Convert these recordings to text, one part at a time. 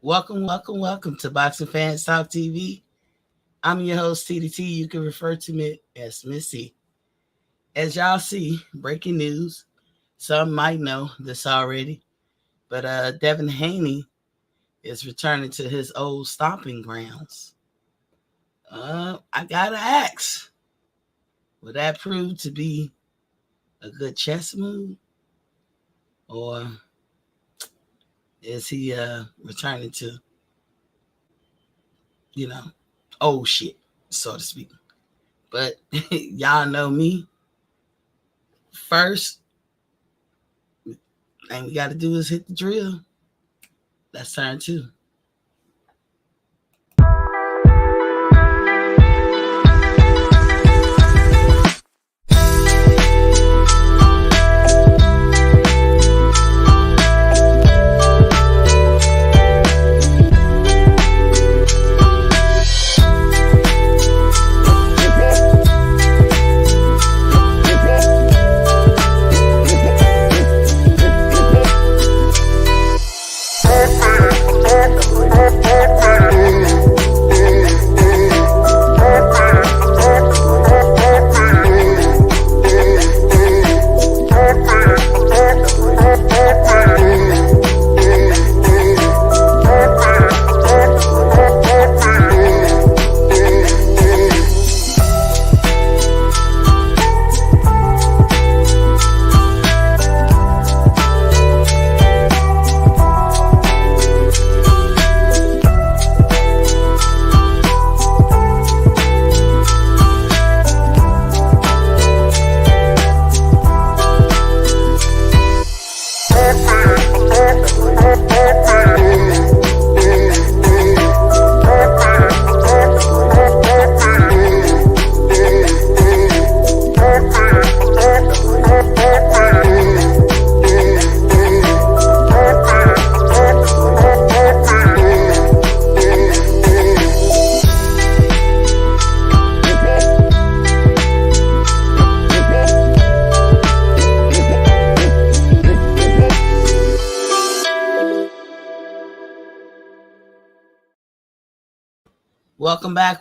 Welcome to Boxing Fans Talk TV. I'm your host, TDT. You can refer to me as Missy. As y'all see, breaking news. Some might know this already, but Devin Haney is returning to his old stomping grounds. I gotta ask, will that prove to be a good chess move? Or is he returning to, you know, old shit, so to speak? But y'all know me. First thing we got to do is hit the drill. That's turn two.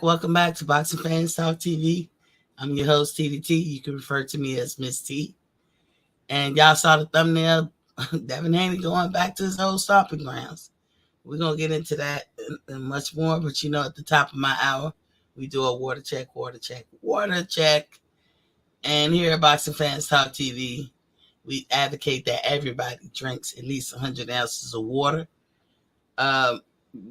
Welcome back to Boxing Fans Talk TV. I'm your host, TDT. You can refer to me as Miss T. And y'all saw the thumbnail, Devin Haney going back to his old stomping grounds. We're going to get into that and much more, but at the top of my hour, we do a water check. And here at Boxing Fans Talk TV, we advocate that everybody drinks at least 100 ounces of water.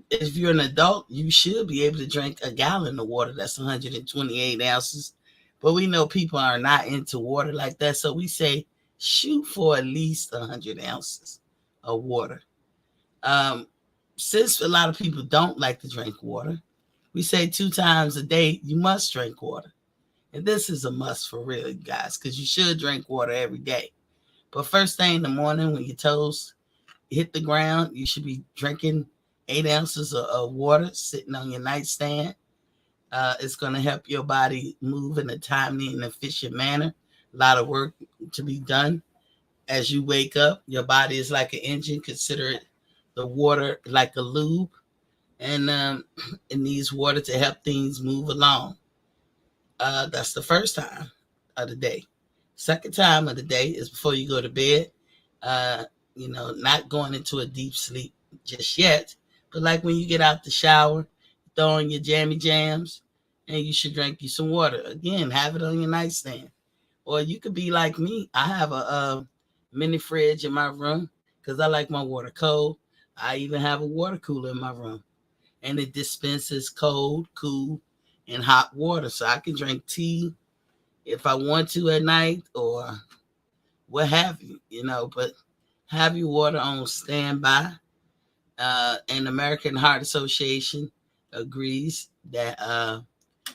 If you're an adult, you should be able to drink a gallon of water. That's 128 ounces. But we know people are not into water like that. So we say shoot for at least 100 ounces of water. Since a lot of people don't like to drink water, we say 2 times a day you must drink water. And this is a must for real, guys, because you should drink water every day. But first thing in the morning when your toes hit the ground, you should be drinking 8 ounces of water sitting on your nightstand. It's going to help your body move in a timely and efficient manner. A lot of work to be done. As you wake up, your body is like an engine. Consider it the water like a lube. And it needs water to help things move along. That's the first time of the day. Second time of the day is before you go to bed. Not going into a deep sleep just yet. But like when you get out the shower, throw on your jammy jams, and you should drink you some water. Again, have it on your nightstand. Or you could be like me. I have a mini fridge in my room because I like my water cold. I even have a water cooler in my room. And it dispenses cold, cool, and hot water. So I can drink tea if I want to at night or what have you, But have your water on standby. And American Heart Association agrees that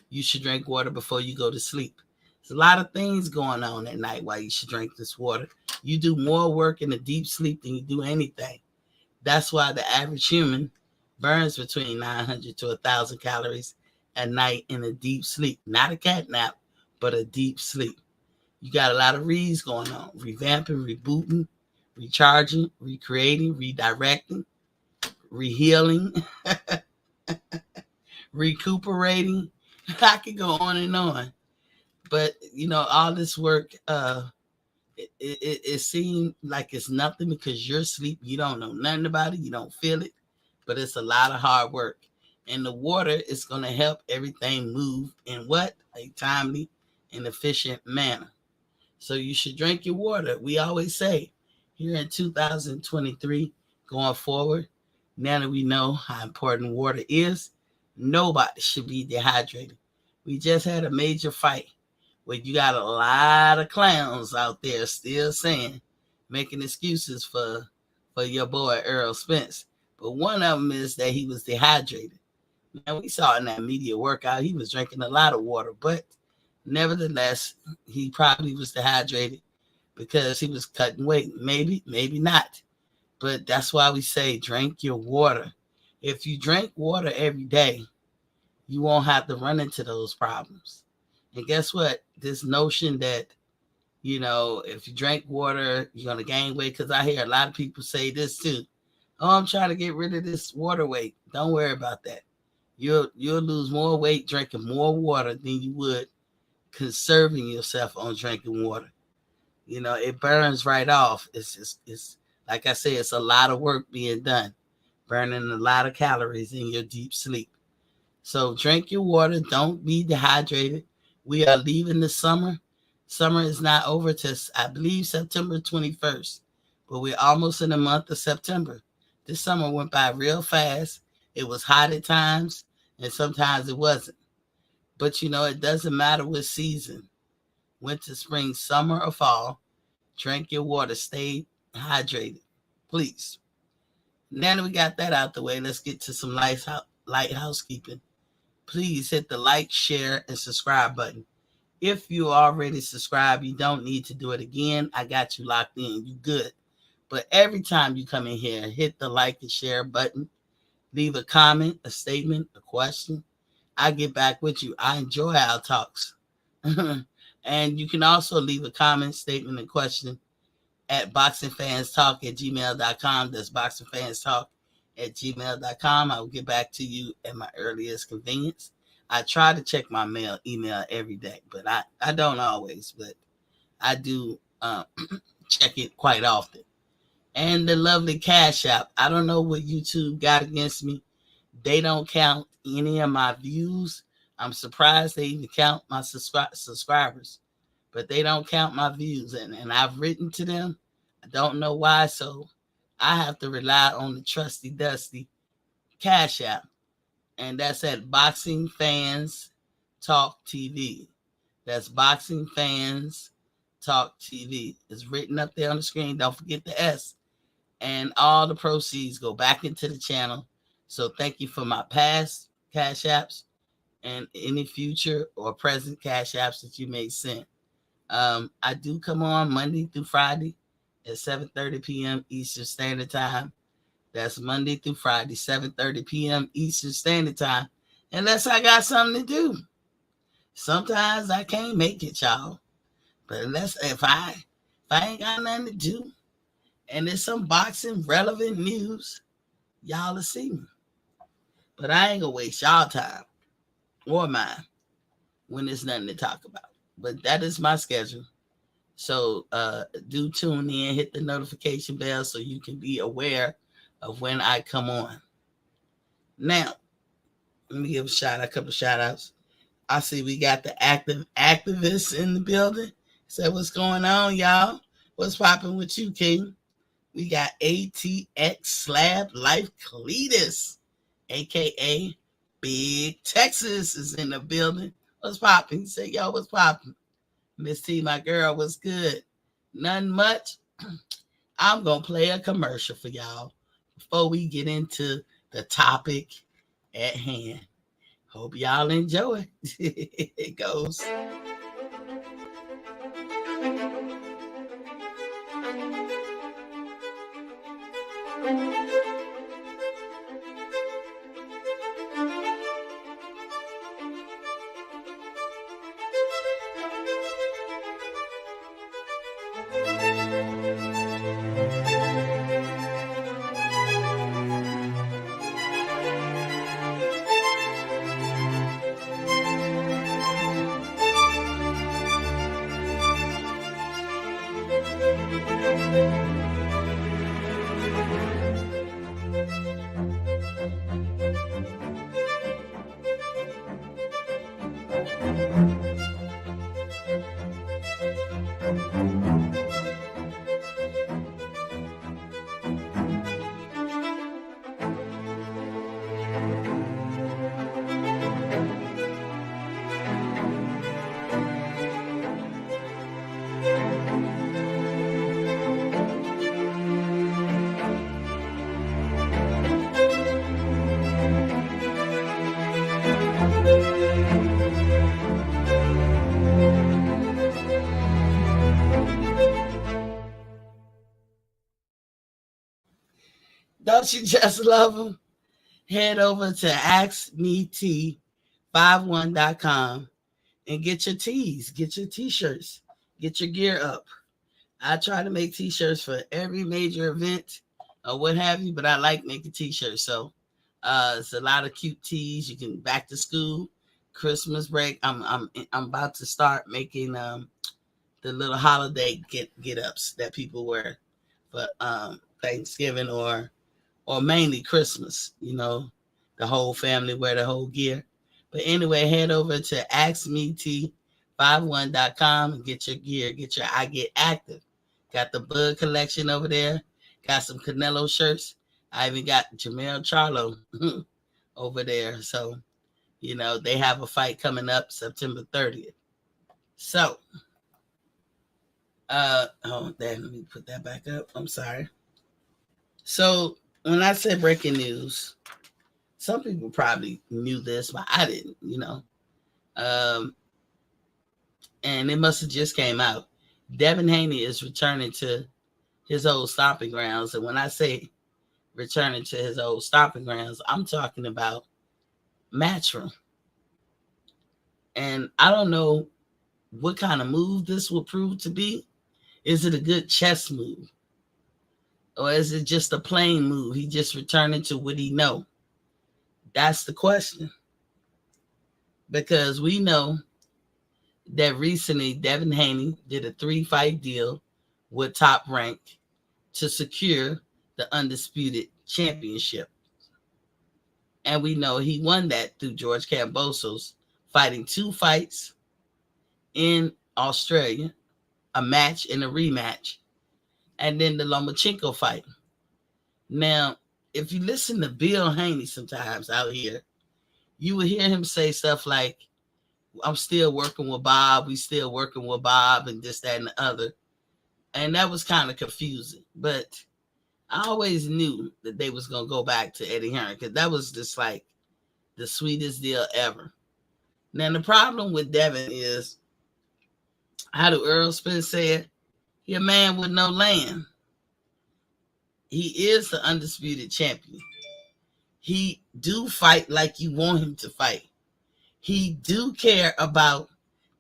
you should drink water before you go to sleep. There's a lot of things going on at night why you should drink this water. You do more work in a deep sleep than you do anything. That's why the average human burns between 900 to 1,000 calories at night in a deep sleep. Not a cat nap, but a deep sleep. You got a lot of reads going on. Revamping, rebooting, recharging, recreating, redirecting, rehealing, recuperating. I could go on and on. But all this work, it seemed like it's nothing because you're asleep. You don't know nothing about it. You don't feel it, but it's a lot of hard work. And the water is going to help everything move in what? A timely and efficient manner. So you should drink your water. We always say here in 2023, going forward, now that we know how important water is, nobody should be dehydrated. We just had a major fight where you got a lot of clowns out there still saying, making excuses for your boy Earl Spence. But one of them is that he was dehydrated. Now we saw in that media workout he was drinking a lot of water, but nevertheless, he probably was dehydrated because he was cutting weight. Maybe, maybe not. But that's why we say drink your water. If you drink water every day, you won't have to run into those problems. And guess what? This notion that, if you drink water, you're going to gain weight. Because I hear a lot of people say this too. Oh, I'm trying to get rid of this water weight. Don't worry about that. You'll lose more weight drinking more water than you would conserving yourself on drinking water. It burns right off. It's like I say, it's a lot of work being done, burning a lot of calories in your deep sleep. So drink your water. Don't be dehydrated. We are leaving the summer. Summer is not over till, I believe, September 21st, but we're almost in the month of September. This summer went by real fast. It was hot at times, and sometimes it wasn't. But it doesn't matter what season, winter, spring, summer, or fall. Drink your water. Stay hydrated, please. Now that we got that out the way, let's get to some light housekeeping. Please hit the like, share, and subscribe button. If you already subscribed, you don't need to do it again. I got you locked in. You good. But every time you come in here, hit the like and share button. Leave a comment, a statement, a question. I get back with you. I enjoy our talks. And you can also leave a comment, statement, and question at boxingfanstalk@gmail.com. That's boxingfanstalk@gmail.com. I will get back to you at my earliest convenience. I try to check my email every day, but I don't always, but I do check it quite often. And the lovely Cash App. I don't know what YouTube got against me. They don't count any of my views. I'm surprised they even count my subscribers, but they don't count my views. And I've written to them. I don't know why, so I have to rely on the trusty dusty Cash App. And that's at Boxing Fans Talk TV. That's Boxing Fans Talk TV. It's written up there on the screen. Don't forget the S. And all the proceeds go back into the channel. So thank you for my past Cash Apps and any future or present Cash Apps that you may send. I do come on Monday through Friday at 7:30 p.m. Eastern Standard Time. That's Monday through Friday, 7:30 p.m. Eastern Standard Time. Unless I got something to do. Sometimes I can't make it, y'all. But if I ain't got nothing to do and there's some boxing relevant news, y'all will see me. But I ain't gonna waste y'all time or mine when there's nothing to talk about. But that is my schedule. So do tune in, hit the notification bell so you can be aware of when I come on. Now, let me give a couple shout outs. I see we got the activists in the building. So what's going on, y'all? What's popping with you, King? We got ATX Slab Life Cletus, a.k.a. Big Texas, is in the building. What's popping? Say, yo, what's popping? Miss T, my girl, what's good? Nothing much. I'm going to play a commercial for y'all before we get into the topic at hand. Hope y'all enjoy. It goes. Don't you just love them? Head over to askmet51.com and get your tees, get your t-shirts, get your gear up. I try to make t-shirts for every major event or what have you, but I like making t-shirts. So it's a lot of cute tees. You can back to school, Christmas break. I'm about to start making the little holiday get ups that people wear for Thanksgiving or mainly Christmas. You know, the whole family wear the whole gear. But anyway, head over to askmet51.com and get your gear. Get your I Get Active. Got the Bud collection over there. Got some Canelo shirts. I even got Jamel Charlo over there. So, you know, they have a fight coming up September 30th. So, let me put that back up. I'm sorry. So, when I say breaking news, some people probably knew this, but I didn't, you know. And it must have just came out. Devin Haney is returning to his old stomping grounds. And when I say returning to his old stomping grounds, I'm talking about Matchroom. And I don't know what kind of move this will prove to be. Is it a good chess move? Or is it just a plain move? He just returning to what he know. That's the question. Because we know that recently Devin Haney did a 3-fight deal with Top Rank to secure the undisputed championship. And we know he won that through George Kambosos fighting 2 fights in Australia, a match and a rematch, and then the Lomachenko fight. Now, if you listen to Bill Haney sometimes out here, you will hear him say stuff like, I'm still working with Bob, we still working with Bob, and this, that, and the other. And that was kind of confusing. But I always knew that they was going to go back to Eddie Hearn because that was just like the sweetest deal ever. Now, the problem with Devin is, how do Earl Spence said, he a man with no land. He is the undisputed champion. He do fight like you want him to fight. He do care about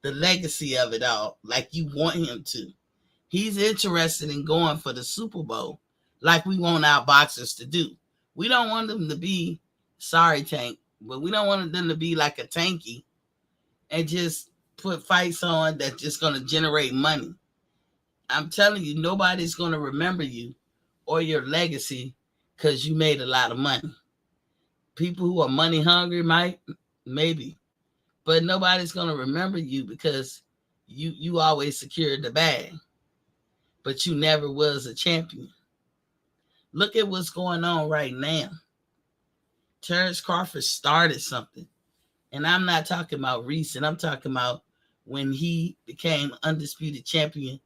the legacy of it all like you want him to. He's interested in going for the Super Bowl like we want our boxers to do. We don't want them to be, sorry, Tank, but we don't want them to be like a Tanky and just put fights on that's just going to generate money. I'm telling you, nobody's going to remember you or your legacy because you made a lot of money. People who are money hungry might, maybe, but nobody's going to remember you because you always secured the bag, but you never was a champion. Look at what's going on right now. Terrence Crawford started something. And I'm not talking about recent. I'm talking about when he became undisputed champion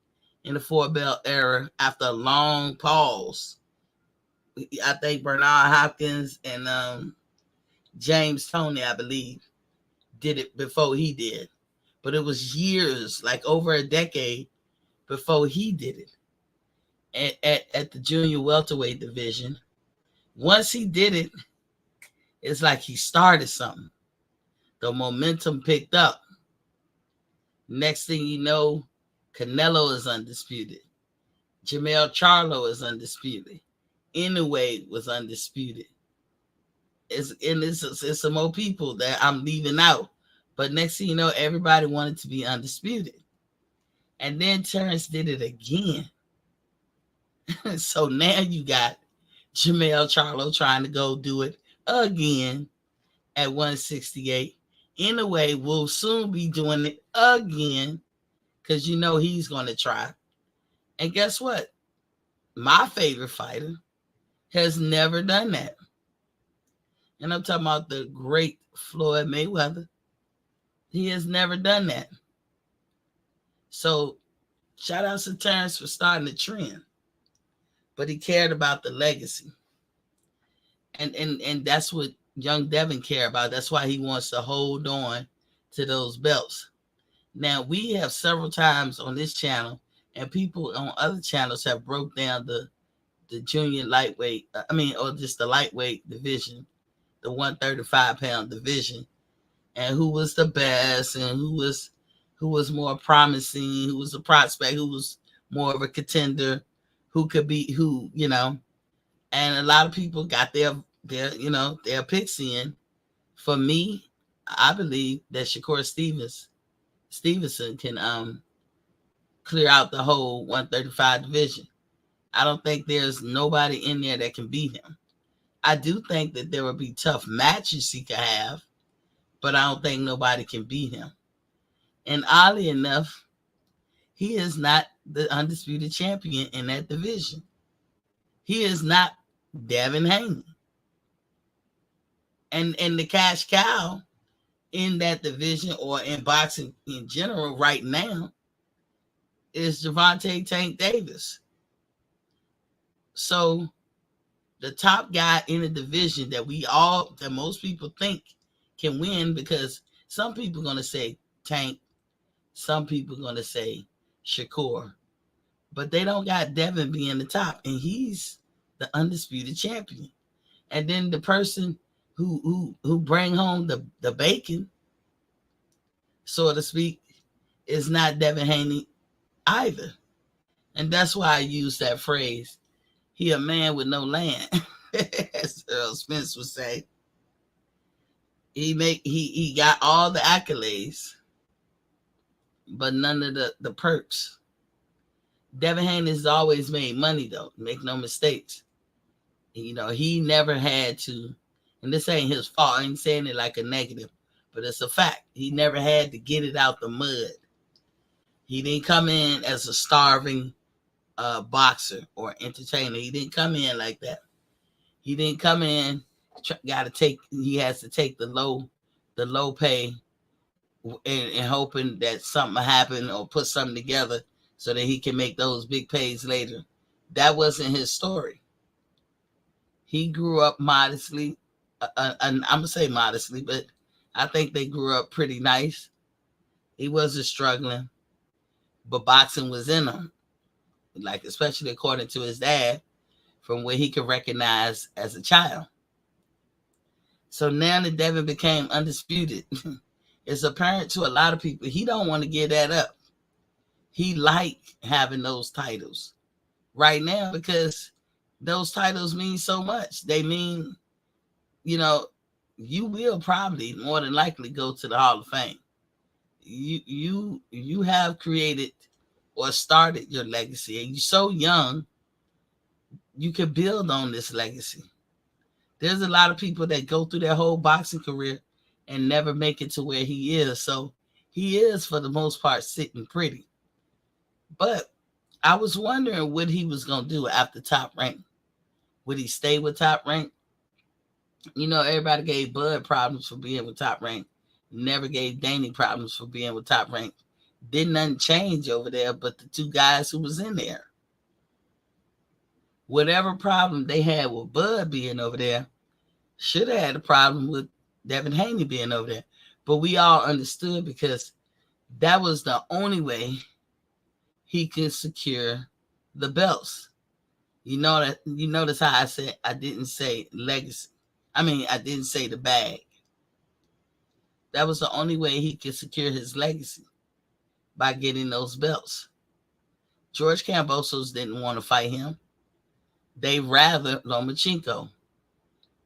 in the 4-belt era after a long pause. I think Bernard Hopkins and James Toney, I believe, did it before he did. But it was years, like over a decade before he did it at the junior welterweight division. Once he did it, it's like he started something. The momentum picked up. Next thing you know, Canelo is undisputed. Jamel Charlo is undisputed. Inoue was undisputed. It's some more people that I'm leaving out. But next thing you know, everybody wanted to be undisputed. And then Terrence did it again. So now you got Jamel Charlo trying to go do it again at 168. Inoue will soon be doing it again because you know he's going to try. And guess what? My favorite fighter has never done that. And I'm talking about the great Floyd Mayweather. He has never done that. So shout out to Terrence for starting the trend. But he cared about the legacy. And that's what young Devin care about. That's why he wants to hold on to those belts. Now, we have several times on this channel, and people on other channels have broke down the the junior lightweight, or just the lightweight division, the 135-pound division, and who was the best and who was more promising, who was a prospect, who was more of a contender, who could be who. And a lot of people got their picks in. For me, I believe that Shakur Stevenson can clear out the whole 135 division. I don't think there's nobody in there that can beat him. I do think that there will be tough matches he could have, but I don't think nobody can beat him. And oddly enough, he is not the undisputed champion in that division. He is not Devin Haney. And the cash cow in that division or in boxing in general right now is Gervonta Tank Davis. So the top guy in the division that most people think can win, because some people are going to say Tank, some people are going to say Shakur, but they don't got Devin being the top, and he's the undisputed champion. And then the person who bring home the bacon, so to speak, is not Devin Haney either. And that's why I use that phrase, he a man with no land, as Earl Spence would say. He got all the accolades, but none of the perks. Devin Haney has always made money, though. Make no mistakes. He never had to, and this ain't his fault. I ain't saying it like a negative, but it's a fact. He never had to get it out the mud. He didn't come in as a starving boxer or entertainer. He didn't come in like that. He didn't come in. He has to take the low pay, and hoping that something will happen or put something together so that he can make those big pays later. That wasn't his story. He grew up modestly. I'm gonna say modestly, but I think they grew up pretty nice. He wasn't struggling, but boxing was in him, like especially according to his dad, from what he could recognize as a child. So now that Devin became undisputed, it's apparent to a lot of people he don't want to give that up. He like having those titles right now because those titles mean so much. They mean, you will probably more than likely go to the Hall of Fame. You have created or started your legacy, and you're so young, you can build on this legacy. There's a lot of people that go through their whole boxing career and never make it to where he is. So he is, for the most part, sitting pretty. But I was wondering what he was going to do after Top Rank. Would he stay with Top Rank? Everybody gave Bud problems for being with Top Rank. Never gave Danny problems for being with Top Rank. Didn't nothing change over there but the two guys who was in there. Whatever problem they had with Bud being over there, should have had a problem with Devin Haney being over there. But we all understood because that was the only way he could secure the belts. You notice how I said I didn't say legacy. I didn't say the bag. That was the only way he could secure his legacy, by getting those belts. George Kambosos didn't want to fight him. They rather Lomachenko.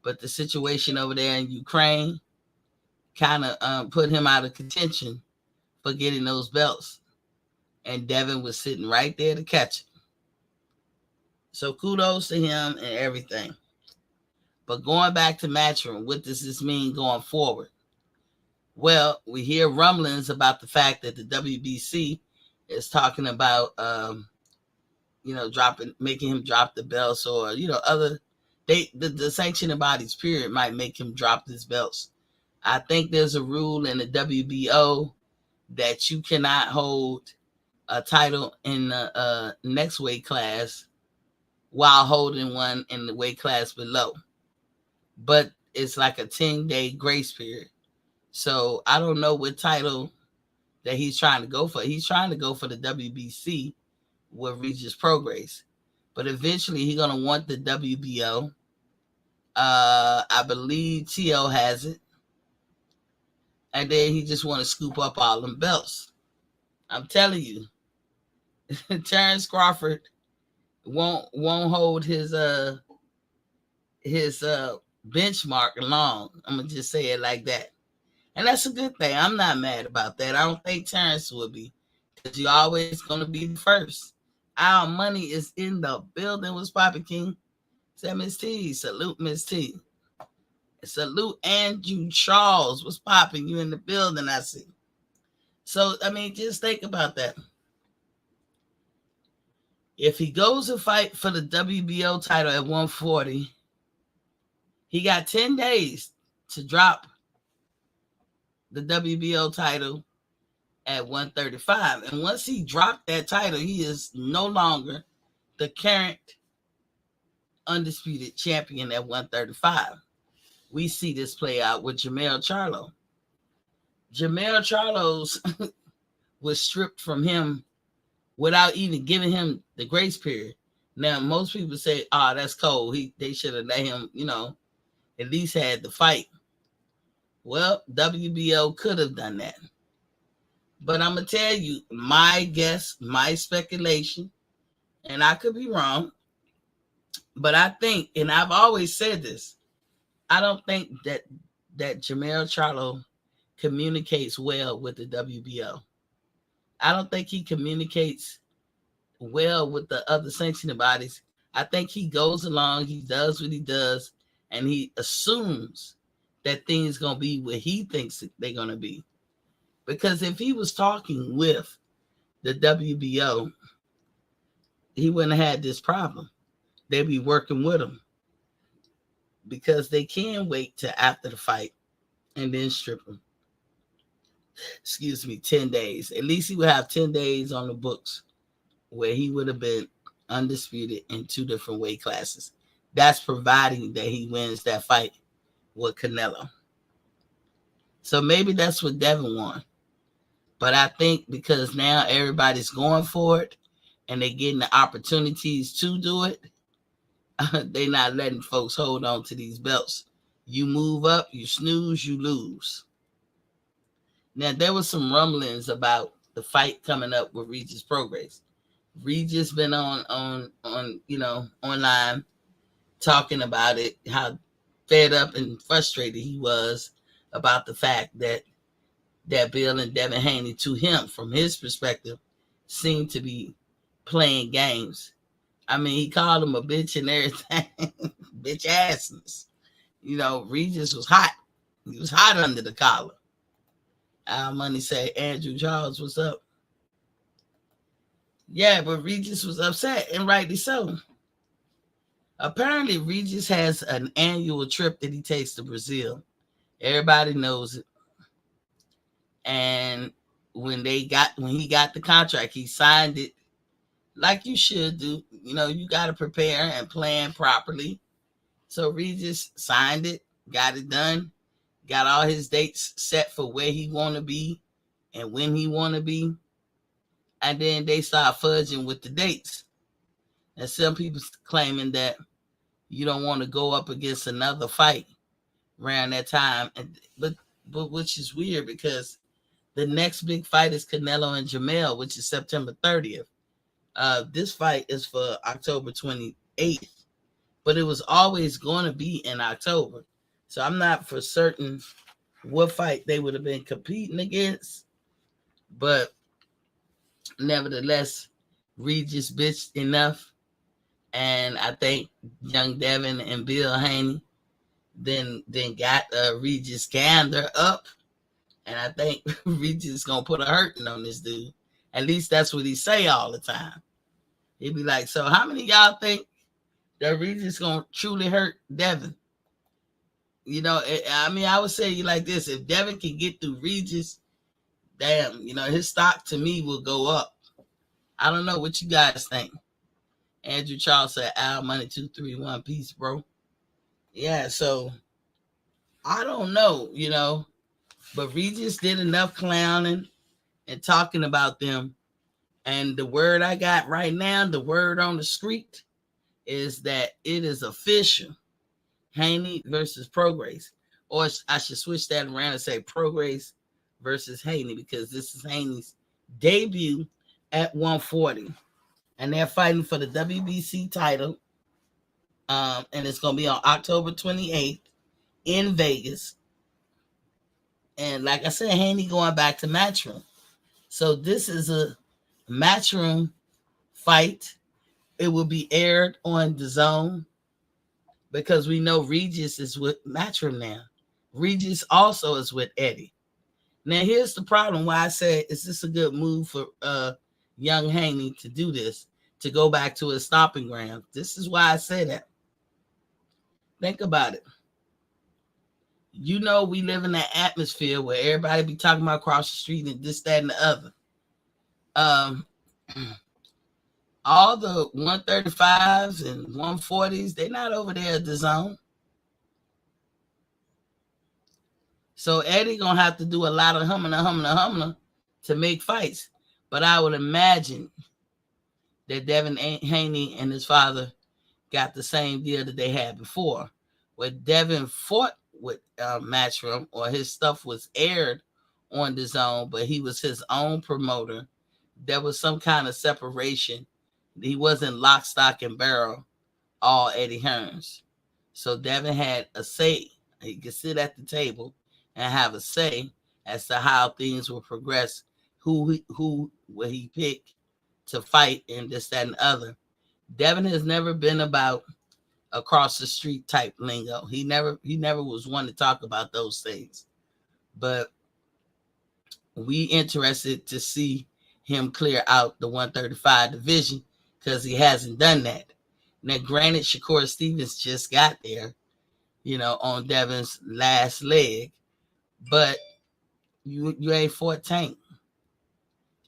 But the situation over there in Ukraine kind of put him out of contention for getting those belts. And Devin was sitting right there to catch it. So kudos to him and everything. But going back to Matchroom, what does this mean going forward? Well, we hear rumblings about the fact that the WBC is talking about, making him drop the belts, or the sanctioning bodies period might make him drop his belts. I think there's a rule in the WBO that you cannot hold a title in the next weight class while holding one in the weight class below. But it's like a 10-day grace period. So I don't know what title that he's trying to go for. He's trying to go for the WBC with Regis Prograis. but eventually he's gonna want the WBO. I believe T.O. has it, and then he just want to scoop up all them belts. I'm telling you, Terrence Crawford won't hold his benchmark long. I'm gonna just say it like that, and that's a good thing. I'm not mad about that. I don't think Terrence would be, because you're always gonna be the first. Our money is in the building. What's poppin', King? Say Miss T. Salute Miss T. Salute Andrew Charles. What's popping? You in the building, I see. So, I mean, just think about that. If he goes to fight for the WBO title at 140, he got 10 days to drop the WBO title at 135. And once he dropped that title, he is no longer the current undisputed champion at 135. We see this play out with Jermell Charlo. Jermell Charlo's was stripped from him without even giving him the grace period. Now, most people say, "Oh, that's cold. They should have let him, at least had the fight." Well, WBO could have done that. But I'm going to tell you, my guess, my speculation, and I could be wrong, but I think, and I've always said this, I don't think that Jermell Charlo communicates well with the WBO. I don't think he communicates well with the other sanctioning bodies. I think he goes along, he does what he does, and he assumes that things going to be what he thinks they're going to be. Because if he was talking with the WBO, he wouldn't have had this problem. They'd be working with him, because they can wait till after the fight and then strip him. 10 days. At least he would have 10 days on the books where he would have been undisputed in 2 different weight classes. That's providing that he wins that fight with Canelo. So maybe that's what Devin won. But I think because now everybody's going for it and they're getting the opportunities to do it, they're not letting folks hold on to these belts. You move up, you snooze, you lose. Now, there was some rumblings about the fight coming up with Regis Prograis. Regis been on online talking about it, how fed up and frustrated he was about the fact that Bill and Devin Haney, to him, from his perspective, seemed to be playing games. I mean, he called him a bitch and everything. Bitch assness. Regis was hot. He was hot under the collar. Our money say, Andrew Charles, what's up? Yeah, but Regis was upset, and rightly so. Apparently, Regis has an annual trip that he takes to Brazil. Everybody knows it. And when he got the contract, he signed it like you should do. You got to prepare and plan properly. So Regis signed it, got it done, got all his dates set for where he want to be and when he want to be. And then they start fudging with the dates. And some people claiming that you don't want to go up against another fight around that time. But which is weird, because the next big fight is Canelo and Jermell, which is September 30th. This fight is for October 28th. But it was always going to be in October. So I'm not for certain what fight they would have been competing against. But nevertheless, Regis bitched enough. And I think young Devin and Bill Haney then got Regis Gander up. And I think Regis going to put a hurting on this dude. At least that's what he say all the time. He'd be like, so how many of y'all think that Regis going to truly hurt Devin? I would say you like this. If Devin can get through Regis, damn, his stock to me will go up. I don't know what you guys think. Andrew Charles said, Al Money 231, peace, bro. Yeah, so I don't know, but Regis did enough clowning and talking about them. And the word I got right now, the word on the street, is that it is official. Haney versus Prograis. Or I should switch that around and say Prograis versus Haney, because this is Haney's debut at 140. And they're fighting for the WBC title. And it's going to be on October 28th in Vegas. And like I said, Haney going back to Matchroom. So this is a Matchroom fight. It will be aired on the Zone, because we know Regis is with Matchroom now. Regis also is with Eddie. Now, here's the problem why I say, is this a good move for young Haney to do this, to go back to his stomping ground? This is why I say that. Think about it. You know, we live in that atmosphere where everybody be talking about across the street and this, that, and the other. All the 135s and 140s, they're not over there at the Zone. So Eddie gonna have to do a lot of humming to make fights. But I would imagine that Devin Haney and his father got the same deal that they had before, where Devin fought with Matchroom, or his stuff was aired on the Zone, but he was his own promoter. There was some kind of separation. He wasn't lock, stock, and barrel, all Eddie Hearns. So Devin had a say. He could sit at the table and have a say as to how things will progress, who will he pick to fight, and this, that, and the other. Devin has never been about across the street type lingo. He never was one to talk about those things. But we interested to see him clear out the 135 division, because he hasn't done that. Now, granted, Shakur Stevens just got there, on Devin's last leg, but you ain't fought Tank.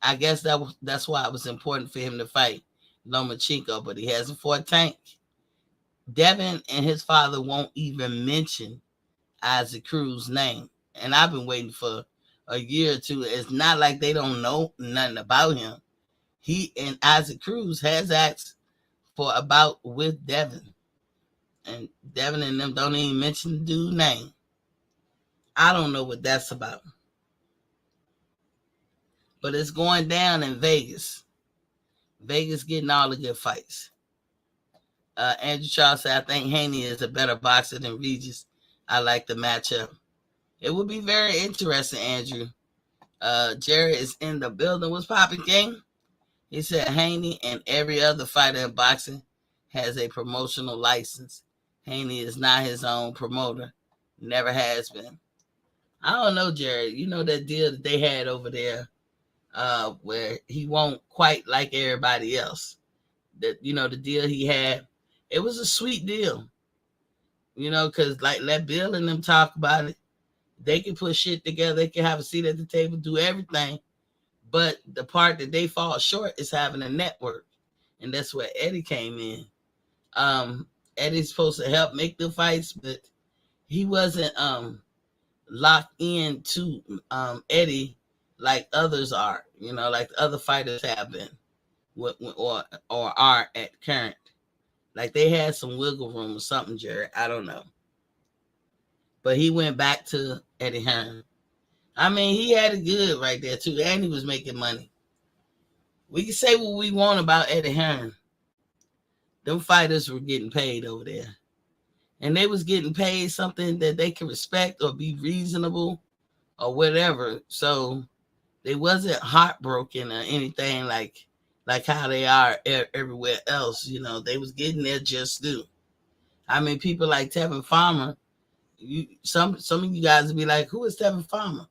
I guess that's why it was important for him to fight Lomachenko, but he hasn't fought Tank. Devin and his father won't even mention Isaac Cruz's name, and I've been waiting for a year or two. It's not like they don't know nothing about him. He and Isaac Cruz has asked for a bout with Devin, and Devin and them don't even mention the dude's name. I don't know what that's about. But it's going down in Vegas. Vegas getting all the good fights. Andrew Charles said, I think Haney is a better boxer than Regis. I like the matchup. It would be very interesting, Andrew. Jared is in the building. What's popping, King? He said Haney and every other fighter in boxing has a promotional license. Haney is not his own promoter. Never has been. I don't know, Jared. You know that deal that they had over there, where he won't quite like everybody else. That, the deal he had, it was a sweet deal. Because like, let Bill and them talk about it. They can put shit together. They can have a seat at the table, do everything. But the part that they fall short is having a network. And that's where Eddie came in. Eddie's supposed to help make the fights, but he wasn't locked into Eddie like others are, like the other fighters have been or are at current. Like they had some wiggle room or something, Jared. I don't know. But he went back to Eddie Hearn. I mean, he had it good right there, too. And he was making money. We can say what we want about Eddie Hearn. Them fighters were getting paid over there. And they was getting paid something that they can respect or be reasonable or whatever. So they wasn't heartbroken or anything like how they are everywhere else. They was getting their just due. I mean, people like Tevin Farmer, some of you guys would be like, who is Tevin Farmer?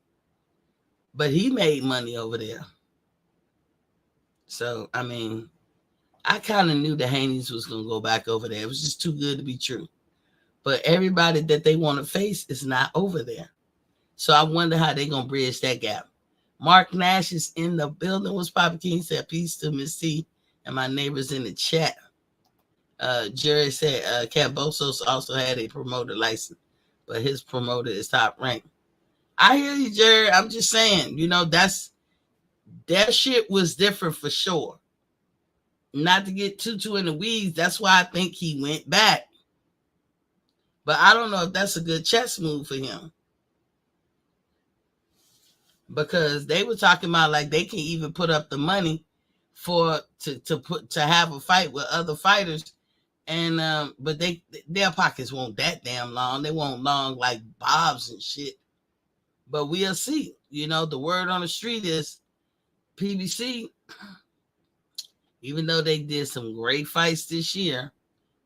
But he made money over there. So, I mean, I kind of knew the Haneys was going to go back over there. It was just too good to be true. But everybody that they want to face is not over there. So I wonder how they're going to bridge that gap. Mark Nash is in the building. What's Papa King said? Peace to Miss T and my neighbors in the chat. Jerry said Cambosos also had a promoter license, but his promoter is top ranked. I hear you, Jerry. I'm just saying, that shit was different for sure. not to get too in the weeds, that's why I think he went back. But I don't know if that's a good chess move for him. Because they were talking about like they can even put up the money for to have a fight with other fighters, and but their pockets won't that damn long. They won't long like Bob's and shit. But we'll see. The word on the street is PBC, even though they did some great fights this year,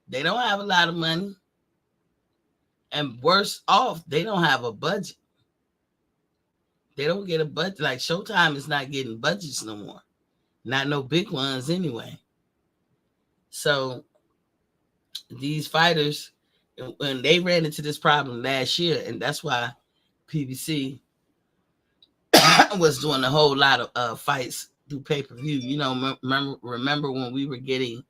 they don't have a lot of money. And worse off, they don't have a budget. They don't get a budget. Like Showtime is not getting budgets no more. Not no big ones anyway. So these fighters, when they ran into this problem last year, and that's why PBC was doing a whole lot of fights through pay-per-view. Remember when we were getting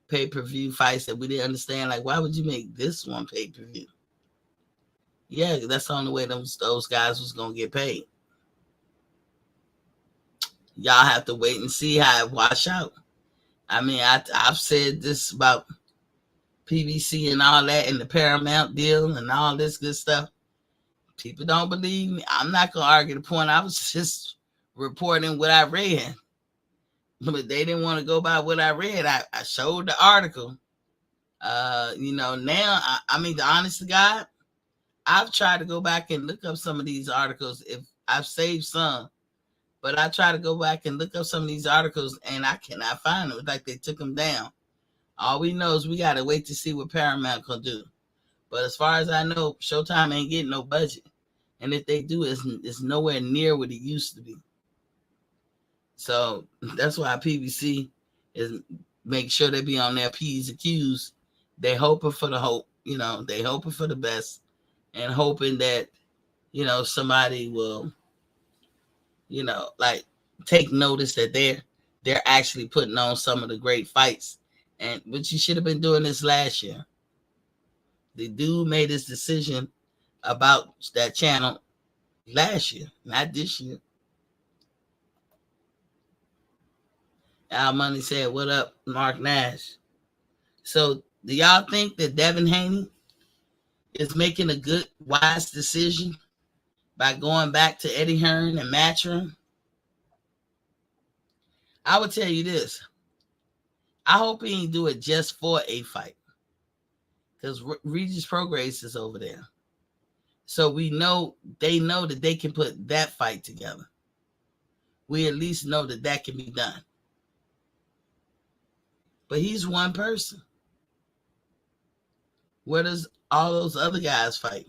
pay-per-view fights that we didn't understand? Like, why would you make this one pay-per-view? Yeah, that's the only way those guys was going to get paid. Y'all have to wait and see how it wash out. I mean, I've said this about PBC and all that and the Paramount deal and all this good stuff. People don't believe me. I'm not going to argue the point. I was just reporting what I read. But they didn't want to go by what I read. I showed the article. Now, I mean, the honest to God, I've tried to go back and look up some of these articles. If I've saved some, but I try to go back and look up some of these articles and I cannot find them. It's like they took them down. All we know is we got to wait to see what Paramount can do. But as far as I know, Showtime ain't getting no budget. And if they do, it's nowhere near what it used to be. So that's why PBC is make sure they be on their P's and Q's. They hoping for the hope, they hoping for the best and hoping that, somebody will, like take notice that they're actually putting on some of the great fights. But you should have been doing this last year. The dude made his decision about that channel last year, not this year. Al Money said, "What up, Mark Nash?" So, do y'all think that Devin Haney is making a good, wise decision by going back to Eddie Hearn and Matchroom? I would tell you this. I hope he ain't do it just for a fight. Because Regis Prograis is over there. So they know that they can put that fight together. We at least know that can be done. But he's one person. Where does all those other guys fight?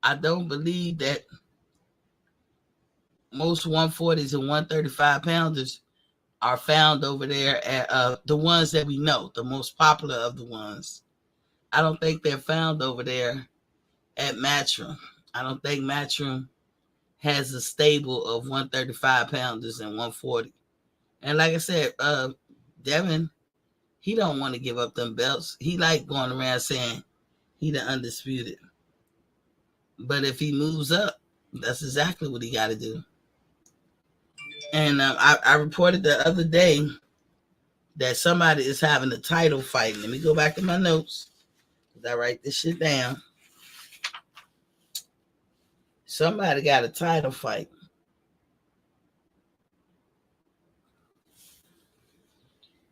I don't believe that most 140s and 135 pounders are found over there at the ones that we know, the most popular of the ones. I don't think they're found over there at Matchroom. I don't think Matchroom has a stable of 135 pounders and 140. And like I said, Devin, he don't want to give up them belts. He like going around saying he the undisputed. But if he moves up, that's exactly what he got to do. And I reported the other day that somebody is having a title fight. Let me go back to my notes. I write this shit down. Somebody got a title fight.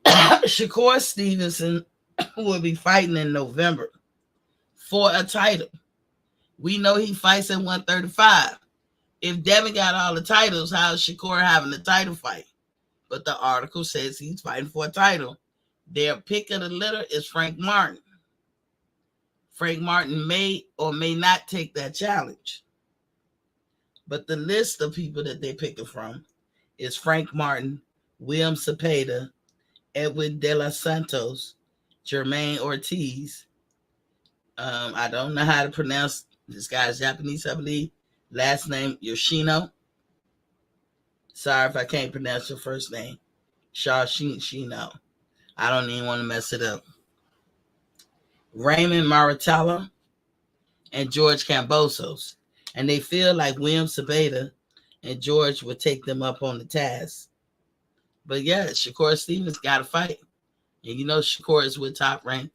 Shakur Stevenson will be fighting in November for a title. We know he fights at 135. If Devin got all the titles, how is Shakur having a title fight? But the article says he's fighting for a title. Their pick of the litter is Frank Martin. Frank Martin may or may not take that challenge. But the list of people that they're picking from is Frank Martin, William Cepeda, Edwin De Los Santos, Jermaine Ortiz. I don't know how to pronounce this guy's Japanese, I believe. Last name, Yoshino. Sorry if I can't pronounce your first name. Shino. I don't even want to mess it up. Raymond Maratella and George Kambosos. And they feel like William Cepeda and George would take them up on the task. But yeah, Shakur Stevens got to fight. And you know Shakur is with Top Rank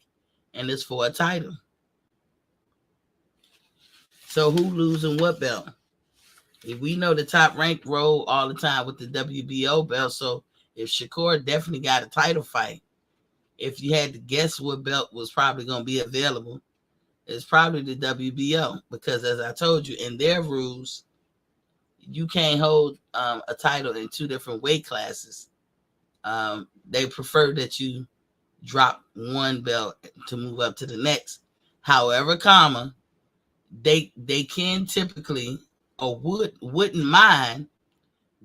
and it's for a title. So who losing what belt? If we know the Top Rank roll all the time with the WBO belt, so if Shakur definitely got a title fight, if you had to guess what belt was probably going to be available, it's probably the WBO because, as I told you, in their rules, you can't hold a title in two different weight classes. They prefer that you drop one belt to move up to the next. However, they can typically or wouldn't mind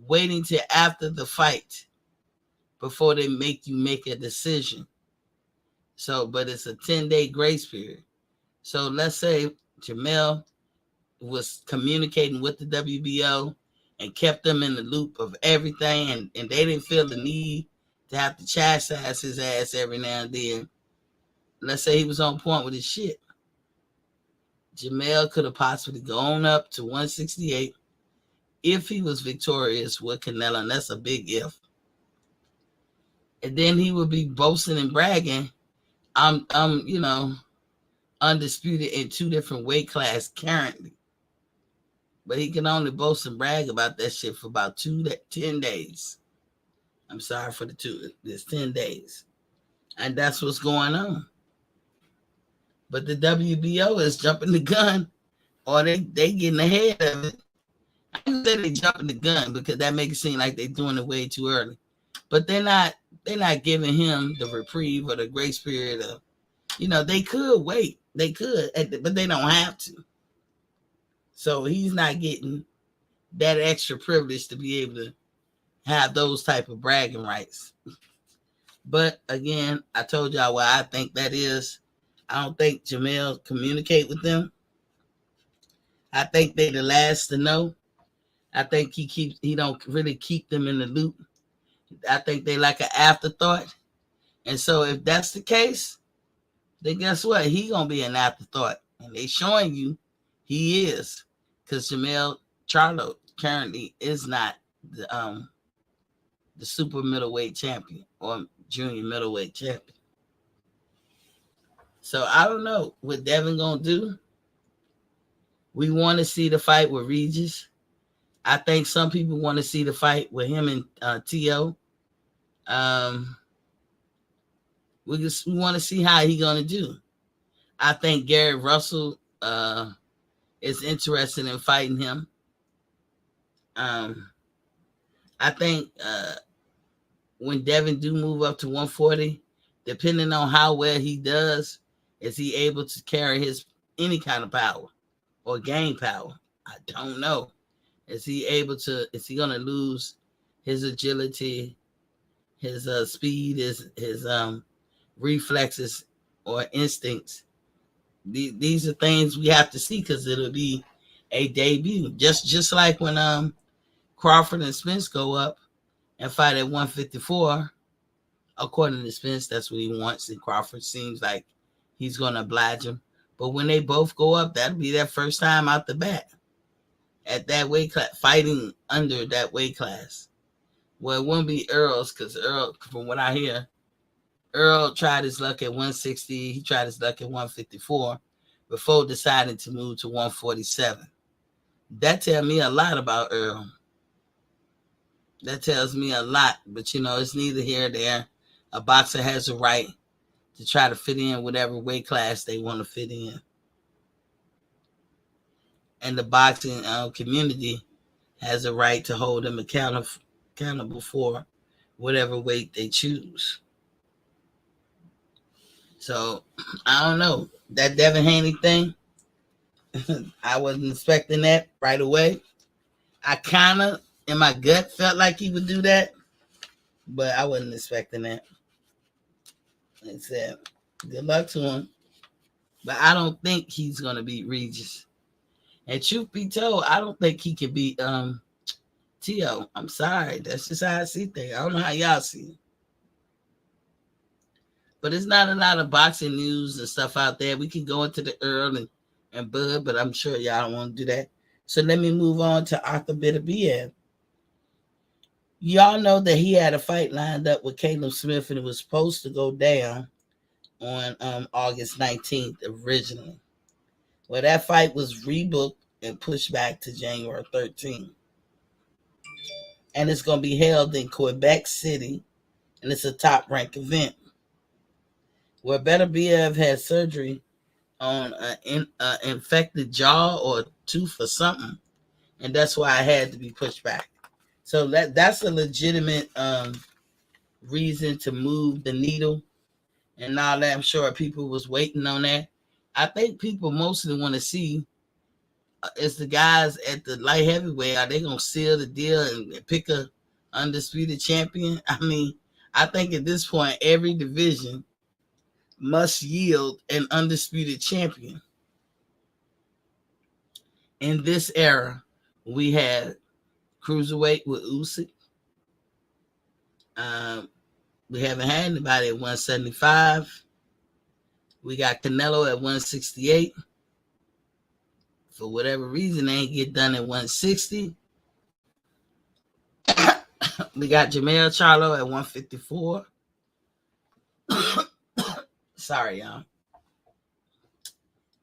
waiting till after the fight before they make you make a decision. So, but it's a 10-day grace period. So let's say Jamel was communicating with the WBO and kept them in the loop of everything, and they didn't feel the need to have to chastise his ass every now and then. Let's say he was on point with his shit. Jamel could have possibly gone up to 168 if he was victorious with Canelo, and that's a big if. And then he would be boasting and bragging, I'm undisputed in two different weight classes currently. But he can only boast and brag about that shit for about 10 days. I'm sorry for the two. It's 10 days. And that's what's going on. But the WBO is jumping the gun, or they getting ahead of it. I can say they jumping the gun because that makes it seem like they're doing it way too early. But they're not giving him the reprieve or the grace period of, they could wait. They could, but they don't have to. So he's not getting that extra privilege to be able to have those type of bragging rights. But again, I told y'all why I think that is. I don't think Jamel communicate with them. I think they the last to know. I think he don't really keep them in the loop. I think they like an afterthought. And so if that's the case, then guess what? He gonna be an afterthought. And they showing you he is. Because Jamel Charlo currently is not the super middleweight champion or junior middleweight champion. So I don't know what Devin gonna do. We want to see the fight with Regis. I think some people want to see the fight with him and T.O. We want to see how he gonna do. I think Gary Russell is interested in fighting him. I think when Devin do move up to 140, depending on how well he does, is he able to carry his any kind of power or gain power? I don't know. Is he going to lose his agility, his speed, his reflexes or instincts? These are things we have to see because it'll be a debut. Just like when Crawford and Spence go up and fight at 154. According to Spence, that's what he wants, and Crawford seems like he's going to oblige him. But when they both go up, that'll be their first time out the bat at that weight class, fighting under that weight class. Well, it won't be Earl's because Earl, from what I hear, Earl tried his luck at 160. He tried his luck at 154 before deciding to move to 147. That tells me a lot about Earl. That tells me a lot, but it's neither here nor there. A boxer has a right to try to fit in whatever weight class they want to fit in. And the boxing community has a right to hold them accountable for whatever weight they choose. So, I don't know. That Devin Haney thing, I wasn't expecting that right away. I kind of, in my gut, felt like he would do that, but I wasn't expecting that. Like I said, good luck to him. But I don't think he's going to beat Regis. And truth be told, I don't think he can beat T.O. I'm sorry. That's just how I see things. I don't know how y'all see it. But it's not a lot of boxing news and stuff out there. We can go into the Earl and Bud, but I'm sure y'all don't want to do that. So let me move on to Arthur Beterbiev. Y'all know that he had a fight lined up with Caleb Smith, and it was supposed to go down on August 19th originally. Well, that fight was rebooked and pushed back to January 13th. And it's going to be held in Quebec City, and it's a top ranked event. Where Beterbiev had surgery on an infected jaw or tooth or something, and that's why it had to be pushed back. So that's a legitimate reason to move the needle and all that. I'm sure people was waiting on that. I think people mostly want to see is the guys at the light heavyweight, are they gonna seal the deal and pick a undisputed champion? I mean, I think at this point every division must yield an undisputed champion. In this era, we had cruiserweight with Usyk. We haven't had anybody at 175. We got Canelo at 168. For whatever reason, they ain't get done at 160. We got Jermell Charlo at 154. Sorry, y'all.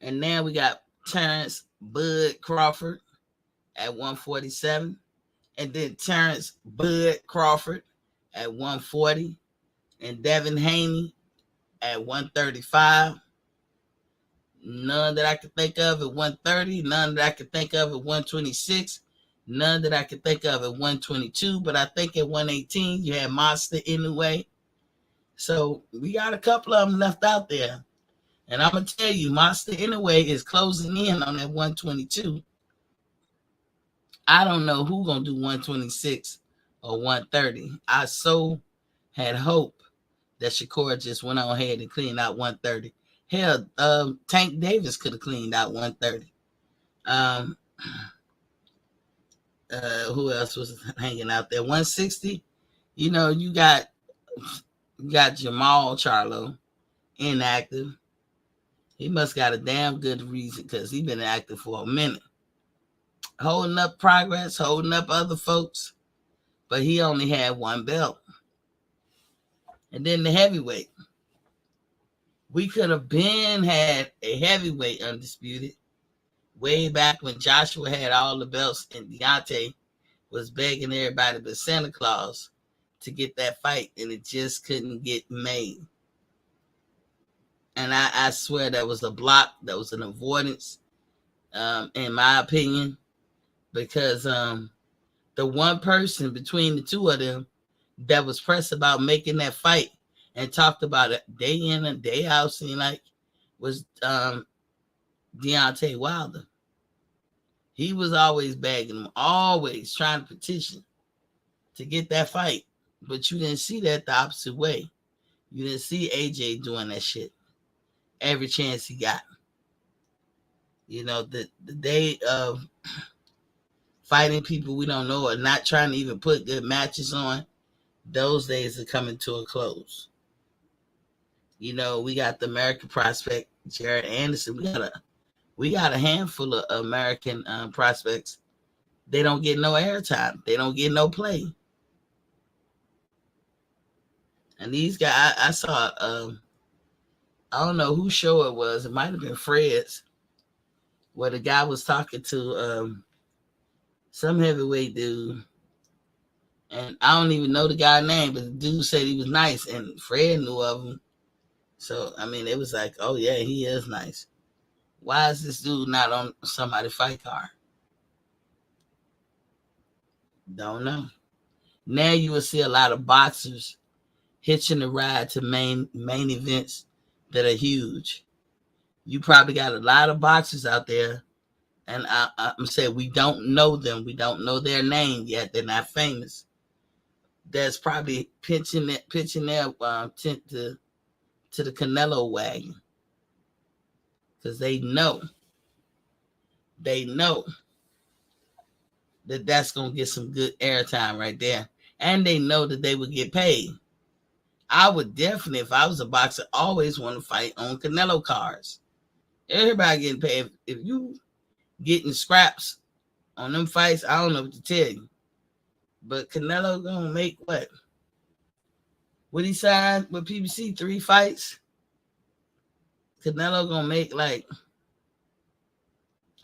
And now we got Terrence Bud Crawford at 147. And then Terrence Bud Crawford at 140. And Devin Haney at 135. None that I could think of at 130. None that I could think of at 126. None that I could think of at 122. But I think at 118, you had Monster Inoue. So we got a couple of them left out there. And I'm going to tell you, Monster Inoue is closing in on that 122. I don't know who's going to do 126 or 130. I so had hope that Shakur just went on ahead and cleaned out 130. Hell, Tank Davis could have cleaned out 130. Who else was hanging out there? 160. You know, you got Jamal Charlo inactive. He must got a damn good reason because he been active for a minute. Holding up progress, holding up other folks, but he only had one belt. And then the heavyweight. We could have been had a heavyweight undisputed way back when Joshua had all the belts and Deontay was begging everybody but Santa Claus to get that fight, and it just couldn't get made. And I swear that was a block, that was an avoidance, in my opinion, because the one person between the two of them that was pressed about making that fight and talked about it day in and day out, seemed like, was Deontay Wilder. He was always begging him, always trying to petition to get that fight. But you didn't see that the opposite way. You didn't see AJ doing that shit every chance he got. You know, the day of fighting people we don't know or not trying to even put good matches on, those days are coming to a close. You know, we got the American prospect, Jared Anderson. We got a handful of American prospects. They don't get no airtime. They don't get no play. And these guys, I saw, I don't know whose show it was. It might have been Fred's, where the guy was talking to some heavyweight dude. And I don't even know the guy's name, but the dude said he was nice, and Fred knew of him. So, I mean, it was like, oh, yeah, he is nice. Why is this dude not on somebody's fight card? Don't know. Now you will see a lot of boxers hitching a ride to main events that are huge. You probably got a lot of boxers out there, and I'm saying we don't know them. We don't know their name yet. They're not famous. That's probably pitching their tent to the Canelo wagon, because they know that that's going to get some good airtime right there. And they know that they would get paid. I would definitely, if I was a boxer, always want to fight on Canelo cards. Everybody getting paid. If you getting scraps on them fights, I don't know what to tell you. But Canelo gonna make what? What he signed with PBC, 3 fights? Canelo gonna make like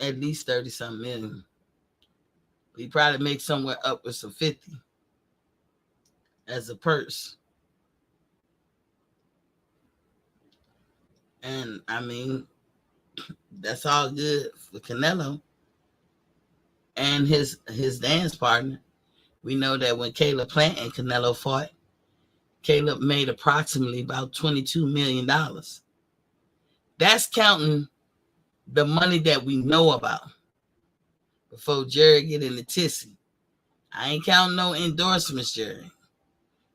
at least 30-something million. He probably makes somewhere upwards of 50 as a purse. And I mean, that's all good for Canelo and his dance partner. We know that when Caleb Plant and Canelo fought, Caleb made approximately about $22 million. That's counting the money that we know about before Jerry get in the tissy. I ain't counting no endorsements, Jerry.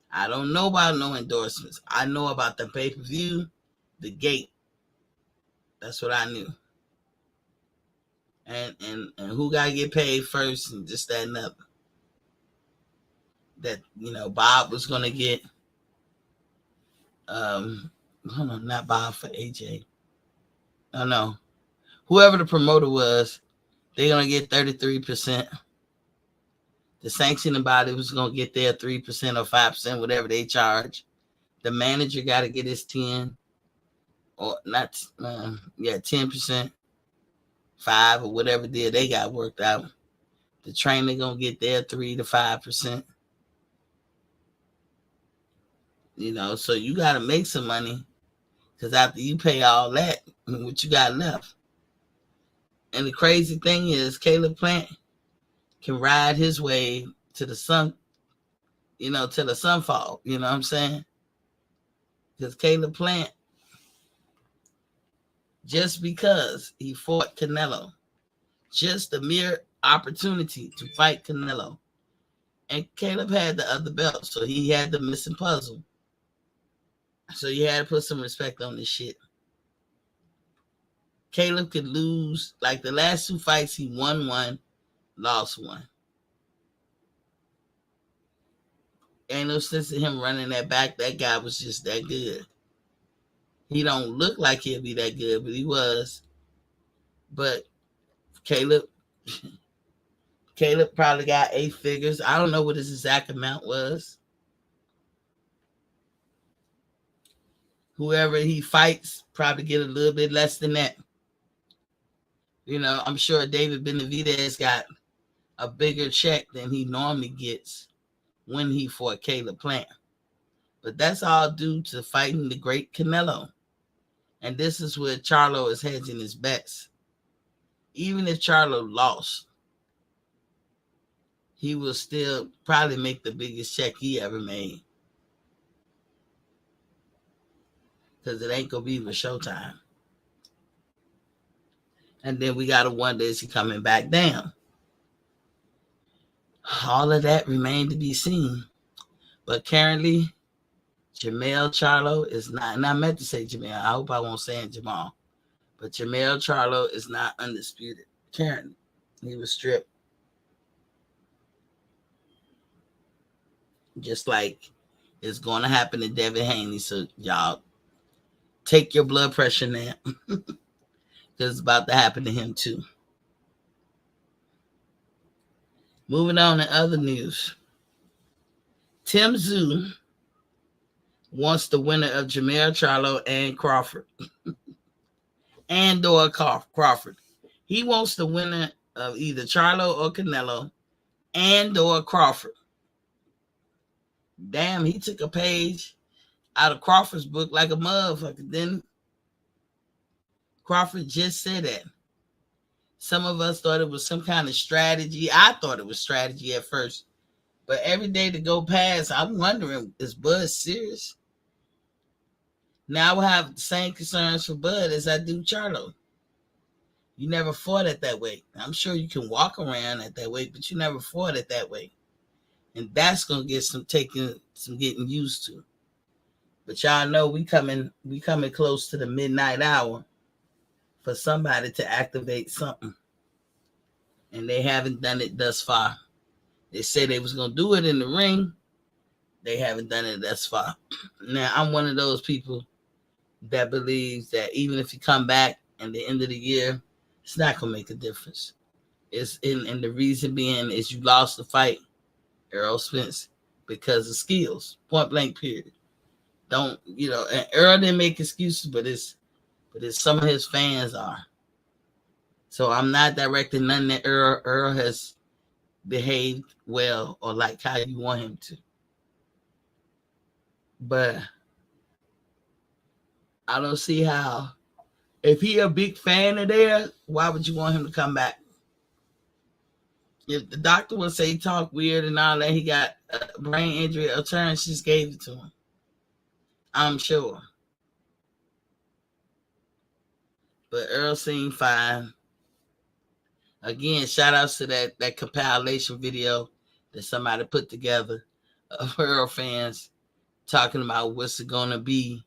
I don't know about no endorsements. I know about the pay-per-view, the gate. That's what I knew. And who got to get paid first and just that and other. That, Bob was going to get, hold on, not Bob for AJ. Oh, no. Whoever the promoter was, they're going to get 33%. The sanctioning body was going to get their 3% or 5%, whatever they charge. The manager got to get his 10 or not, 10%, 5 or whatever deal they got worked out. The trainer going to get their 3 to 5%. So you got to make some money because after you pay all that, what you got left? And the crazy thing is, Caleb Plant can ride his way to the sun, till the sunfall. You know what I'm saying? Because Caleb Plant, just because he fought Canelo, just a mere opportunity to fight Canelo. And Caleb had the other belt, so he had the missing puzzle. So you had to put some respect on this shit. Caleb could lose, like the last 2 fights, he won 1, lost 1. Ain't no sense in him running that back. That guy was just that good. He don't look like he'll be that good, but he was. But Caleb probably got 8 figures. I don't know what his exact amount was. Whoever he fights probably get a little bit less than that. I'm sure David Benavidez got a bigger check than he normally gets when he fought Caleb Plant. But that's all due to fighting the great Canelo. And this is where Charlo is hedging his bets. Even if Charlo lost, he will still probably make the biggest check he ever made. Because it ain't going to be with Showtime. And then we got to wonder, is he coming back down? All of that remained to be seen. But currently, Jermell Charlo is not, and I meant to say Jermell, I hope I won't say it Jamal, but Jermell Charlo is not undisputed. Currently, he was stripped. Just like it's going to happen to Devin Haney. So y'all take your blood pressure now. Because it's about to happen to him too. Moving on to other news. Tim Tszyu wants the winner of Jermell Charlo and Crawford. And/or Crawford. He wants the winner of either Charlo or Canelo and/or Crawford. Damn, he took a page out of Crawford's book like a motherfucker. Then Crawford just said that. Some of us thought it was some kind of strategy. I thought it was strategy at first. But every day to go past, I'm wondering, is Bud serious? Now I have the same concerns for Bud as I do Charlo. You never fought at that weight. I'm sure you can walk around at that weight, but you never fought at that weight. And that's going to get some getting used to. But y'all know we coming close to the midnight hour for somebody to activate something. And they haven't done it thus far. They said they was going to do it in the ring. They haven't done it thus far. Now, I'm one of those people that believes that even if you come back at the end of the year, it's not going to make a difference. And the reason being is you lost the fight Errol Spence because of skills. Point blank period. Don't and Earl didn't make excuses, but it's some of his fans are. So I'm not directing nothing that Earl has behaved well or like how you want him to. But I don't see how, if he a big fan of theirs, why would you want him to come back? If the doctor would say he talked weird and all that, he got a brain injury, attorney just gave it to him. I'm sure. But Earl seemed fine. Again, shout outs to that compilation video that somebody put together of Earl fans talking about what's it gonna be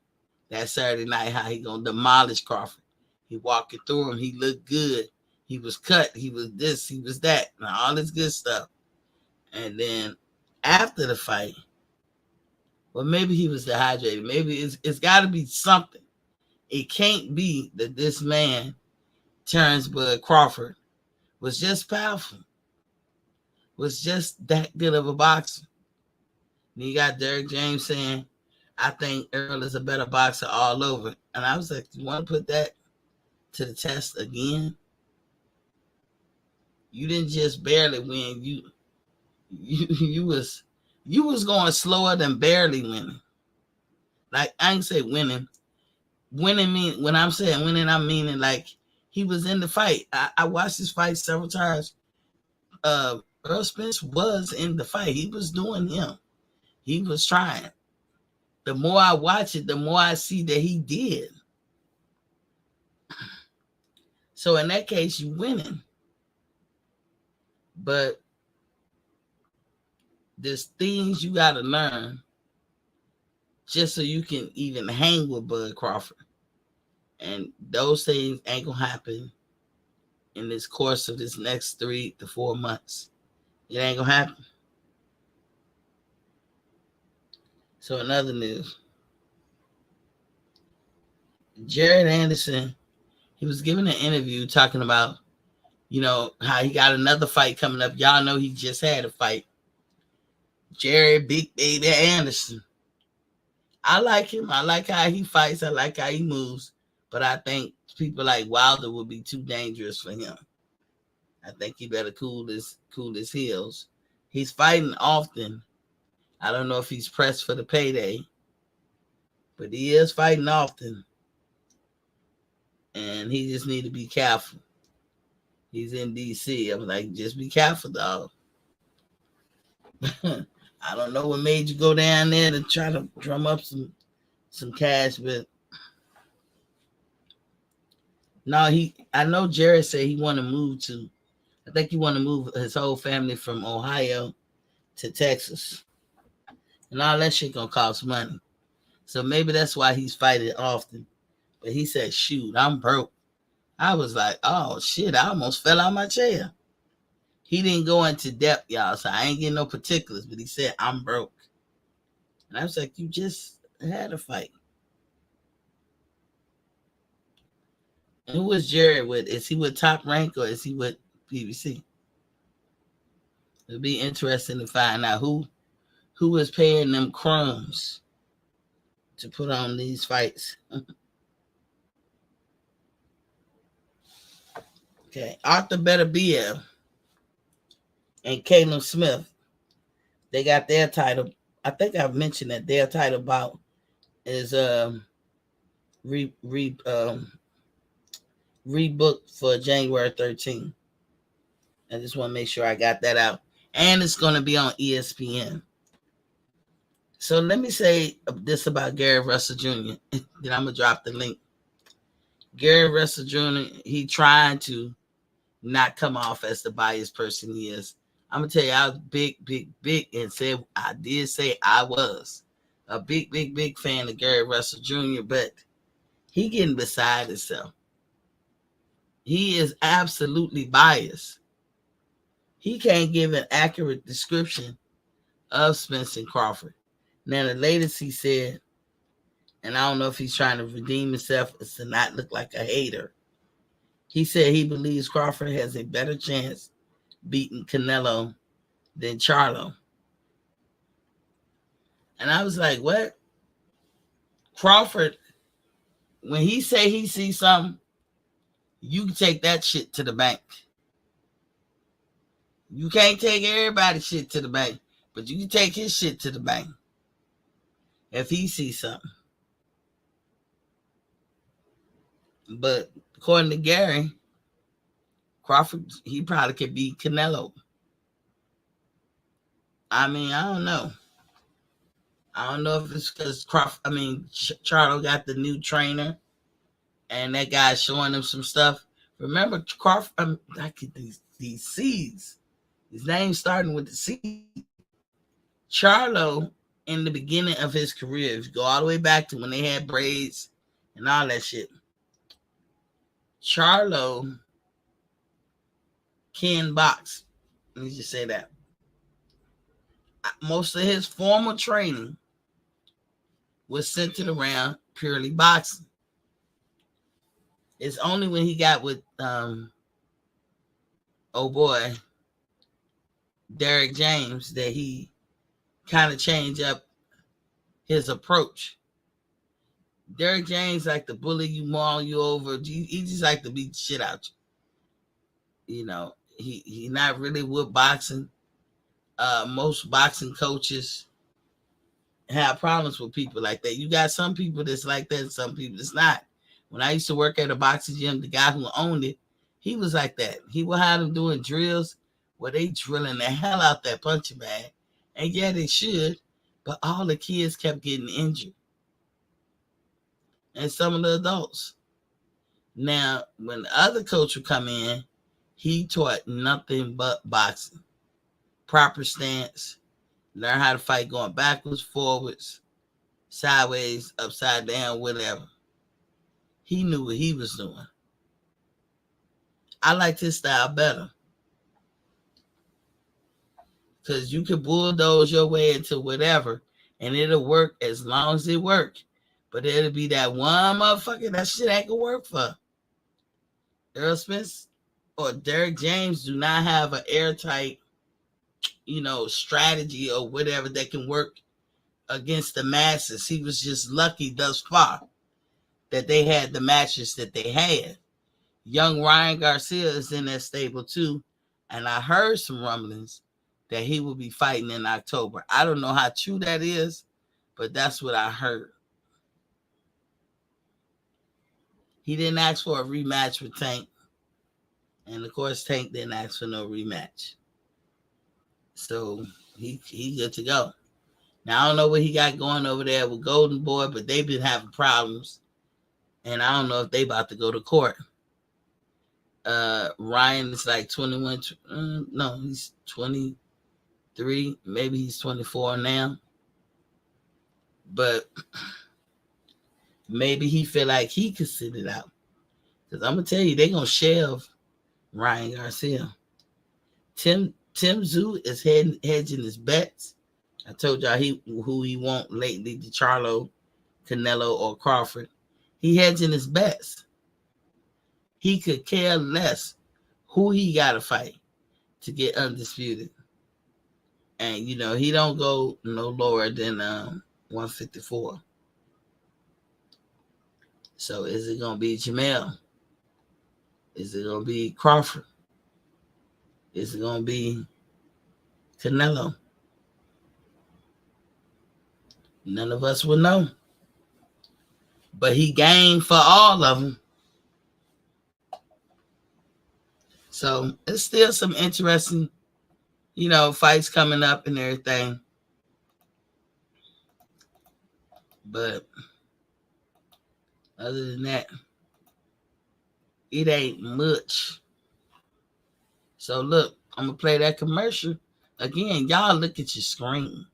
that Saturday night, how he gonna demolish Crawford. He walking through him, he looked good. He was cut, he was this, he was that, and all this good stuff. And then after the fight, well, maybe he was dehydrated. Maybe it's got to be something. It can't be that this man, Terrence Bud Crawford, was just powerful, was just that good of a boxer. And you got Derek James saying, I think Earl is a better boxer all over. And I was like, you want to put that to the test again? You didn't just barely win. You was going slower than barely winning. Like, I ain't say winning. Winning mean, when I'm saying winning, I'm meaning like he was in the fight. I watched this fight several times. Earl Spence was in the fight. He was doing him. He was trying. The more I watch it, the more I see that he did. So in that case, you winning. But there's things you got to learn just so you can even hang with Bud Crawford. And those things ain't going to happen in this course of this next 3 to 4 months. It ain't going to happen. So in other news, Jared Anderson, he was giving an interview talking about, how he got another fight coming up. Y'all know he just had a fight. Jared Big Baby Anderson. I like him. I like how he fights. I like how he moves. But I think people like Wilder would be too dangerous for him. I think he better cool his heels. He's fighting often. I don't know if he's pressed for the payday, but he is fighting often. And he just need to be careful. He's in D.C. I'm like, just be careful, dog. I don't know what made you go down there to try to drum up some cash, but no, I know Jared said he want to move I think he want to move his whole family from Ohio to Texas. And all that shit gonna cost money. So maybe that's why he's fighting often. But he said, shoot, I'm broke. I was like, oh shit, I almost fell out of my chair. He didn't go into depth, y'all, so I ain't getting no particulars, but he said, I'm broke. And I was like, you just had a fight. And who was Jared with? Is he with Top Rank or is he with PBC? It'll be interesting to find out who is paying them crumbs to put on these fights. Okay, Arthur Beterbiev and Caleb Smith, they got their title. I think I've mentioned that their title bout is rebooked for January 13th. I just want to make sure I got that out. And it's going to be on ESPN. So let me say this about Gary Russell Jr. Then I'm going to drop the link. Gary Russell Jr., he tried to not come off as the biased person he is. I'm going to tell you, I was big, and said, I did say I was a big fan of Gary Russell Jr., but he getting beside himself. He is absolutely biased. He can't give an accurate description of Spence and Crawford. Now, the latest he said, and I don't know if he's trying to redeem himself, is to not look like a hater. He said he believes Crawford has a better chance beating Canelo than Charlo. And I was like, what? Crawford, when he say he sees something, you can take that shit to the bank. You can't take everybody's shit to the bank, but you can take his shit to the bank if he sees something. But according to Gary, Crawford, he probably could be Canelo. I mean, I don't know. I don't know if it's because Charlo got the new trainer and that guy's showing him some stuff. Remember, Crawford, I get these C's. His name's starting with the C. Charlo, in the beginning of his career, if you go all the way back to when they had braids and all that shit, Charlo can box. Let me just say that. Most of his formal training was centered around purely boxing. It's only when he got with Derek James, that he kind of changed up his approach. Derek James like to bully you, maul you over. He just like to beat the shit out you. You know, he not really with boxing. Most boxing coaches have problems with people like that. You got some people that's like that, and some people that's not. When I used to work at a boxing gym, the guy who owned it, he was like that. He would have them doing drills where they drilling the hell out that punching bag. And yeah, they should, but all the kids kept getting injured. And some of the adults. Now, when the other coach would come in, he taught nothing but boxing. Proper stance, learn how to fight going backwards, forwards, sideways, upside down, whatever. He knew what he was doing. I liked his style better. Because you can bulldoze your way into whatever, and it'll work as long as it works. But it'll be that one motherfucker that shit ain't gonna work for. Earl Smith or Derek James do not have an airtight, strategy or whatever that can work against the masses. He was just lucky thus far that they had the matches that they had. Young Ryan Garcia is in that stable too, and I heard some rumblings that he will be fighting in October. I don't know how true that is, but that's what I heard. He didn't ask for a rematch with Tank, and of course Tank didn't ask for no rematch. So he good to go. Now I don't know what he got going over there with Golden Boy, but they've been having problems, and I don't know if they about to go to court. Ryan is like 21. No, he's 23. Maybe he's 24 now. But maybe he feel like he could sit it out. Because I'm going to tell you, they're going to shelve Ryan Garcia. Tim Tszyu is hedging his bets. I told y'all who he want lately, the Charlo, Canelo, or Crawford. He hedging his bets. He could care less who he got to fight to get undisputed. And, he don't go no lower than 154. So is it going to be Jamel? Is it going to be Crawford? Is it going to be Canelo? None of us will know. But he gained for all of them. So it's still some interesting, fights coming up and everything. But other than that, it ain't much. So look, I'm going to play that commercial. Again, y'all look at your screen.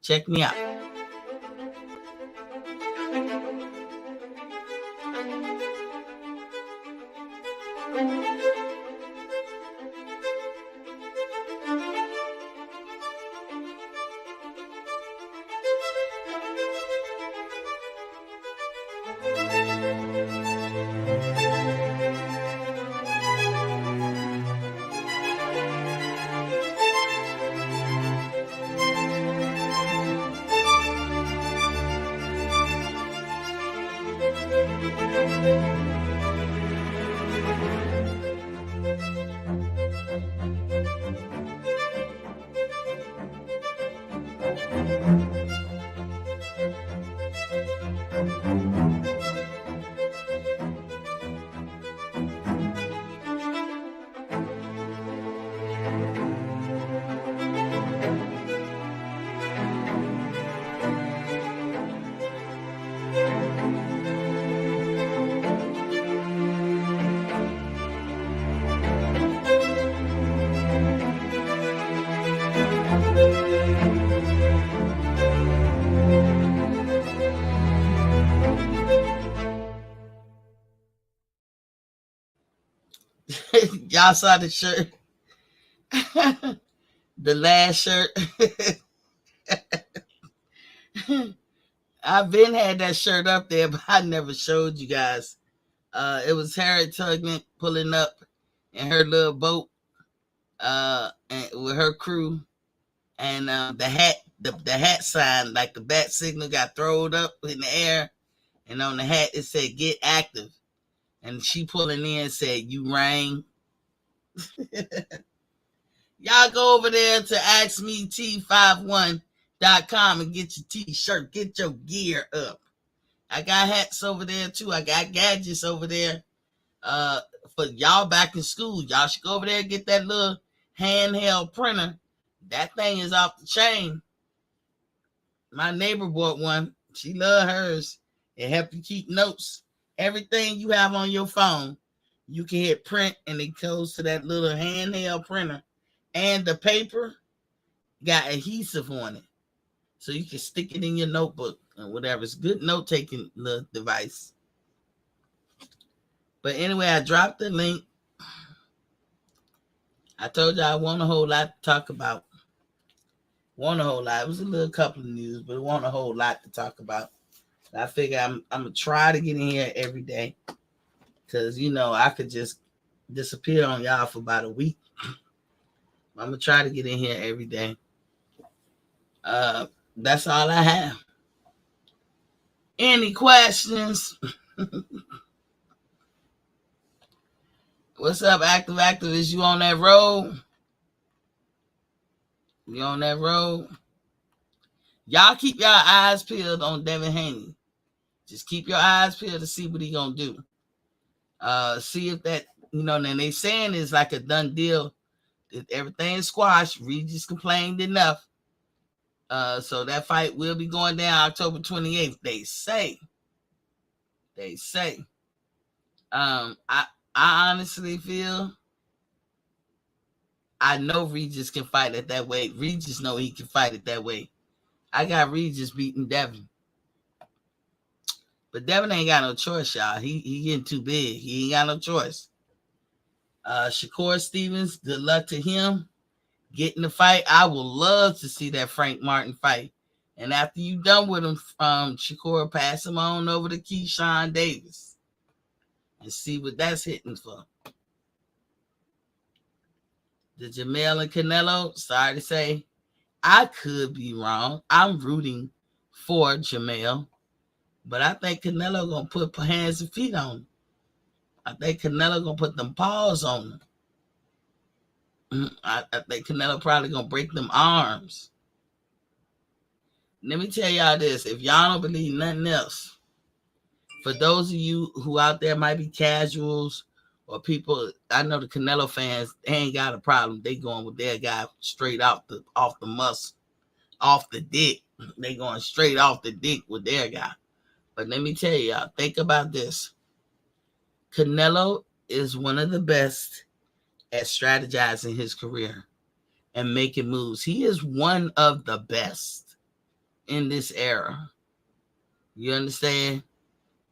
Check me out. Y'all saw the shirt, the last shirt. I've been had that shirt up there, but I never showed you guys. It was Harriet Tubman pulling up in her little boat, and with her crew, and the hat sign, like the bat signal, got thrown up in the air, and on the hat it said "Get active," and she pulling in said, "You rang." Y'all go over there to AskMeT51.com and get your t-shirt, get your gear up. I got hats over there too. I got gadgets over there. For y'all back in school, y'all should go over there and get that little handheld printer. That thing is off the chain. My neighbor bought one. She loved hers. It helps you keep notes. Everything you have on your phone, you can hit print and it goes to that little handheld printer. And the paper got adhesive on it. So you can stick it in your notebook or whatever. It's a good note-taking little device. But anyway, I dropped the link. I told you I want a whole lot to talk about. Want a whole lot. It was a little couple of news, but it want a whole lot to talk about. I figure I'm going to try to get in here every day. Because, I could just disappear on y'all for about a week. I'm going to try to get in here every day. That's all I have. Any questions? What's up, active activists? You on that road? You on that road? Y'all keep your eyes peeled on Devin Haney. Just keep your eyes peeled to see what he gonna do. See if that, then they saying it's like a done deal. If everything is squashed, Regis complained enough. So that fight will be going down October 28th. They say. I honestly feel I know Regis can fight it that way. Regis know he can fight it that way. I got Regis beating Devin. But Devin ain't got no choice, y'all. He getting too big. He ain't got no choice. Shakur Stevens, good luck to him getting the fight. I would love to see that Frank Martin fight. And after you done with him, Shakur, pass him on over to Keyshawn Davis and see what that's hitting for. The Jamel and Canelo, sorry to say, I could be wrong. I'm rooting for Jamel, but I think Canelo gonna put hands and feet on him. I think Canelo gonna put them paws on him. I think Canelo probably gonna break them arms. Let me tell y'all this: if y'all don't believe nothing else, for those of you who out there might be casuals or people, I know the Canelo fans, they ain't got a problem. They going with their guy straight off the muscle, off the dick. They going straight off the dick with their guy. But let me tell y'all, think about this. Canelo is one of the best at strategizing his career and making moves. He is one of the best in this era. You understand?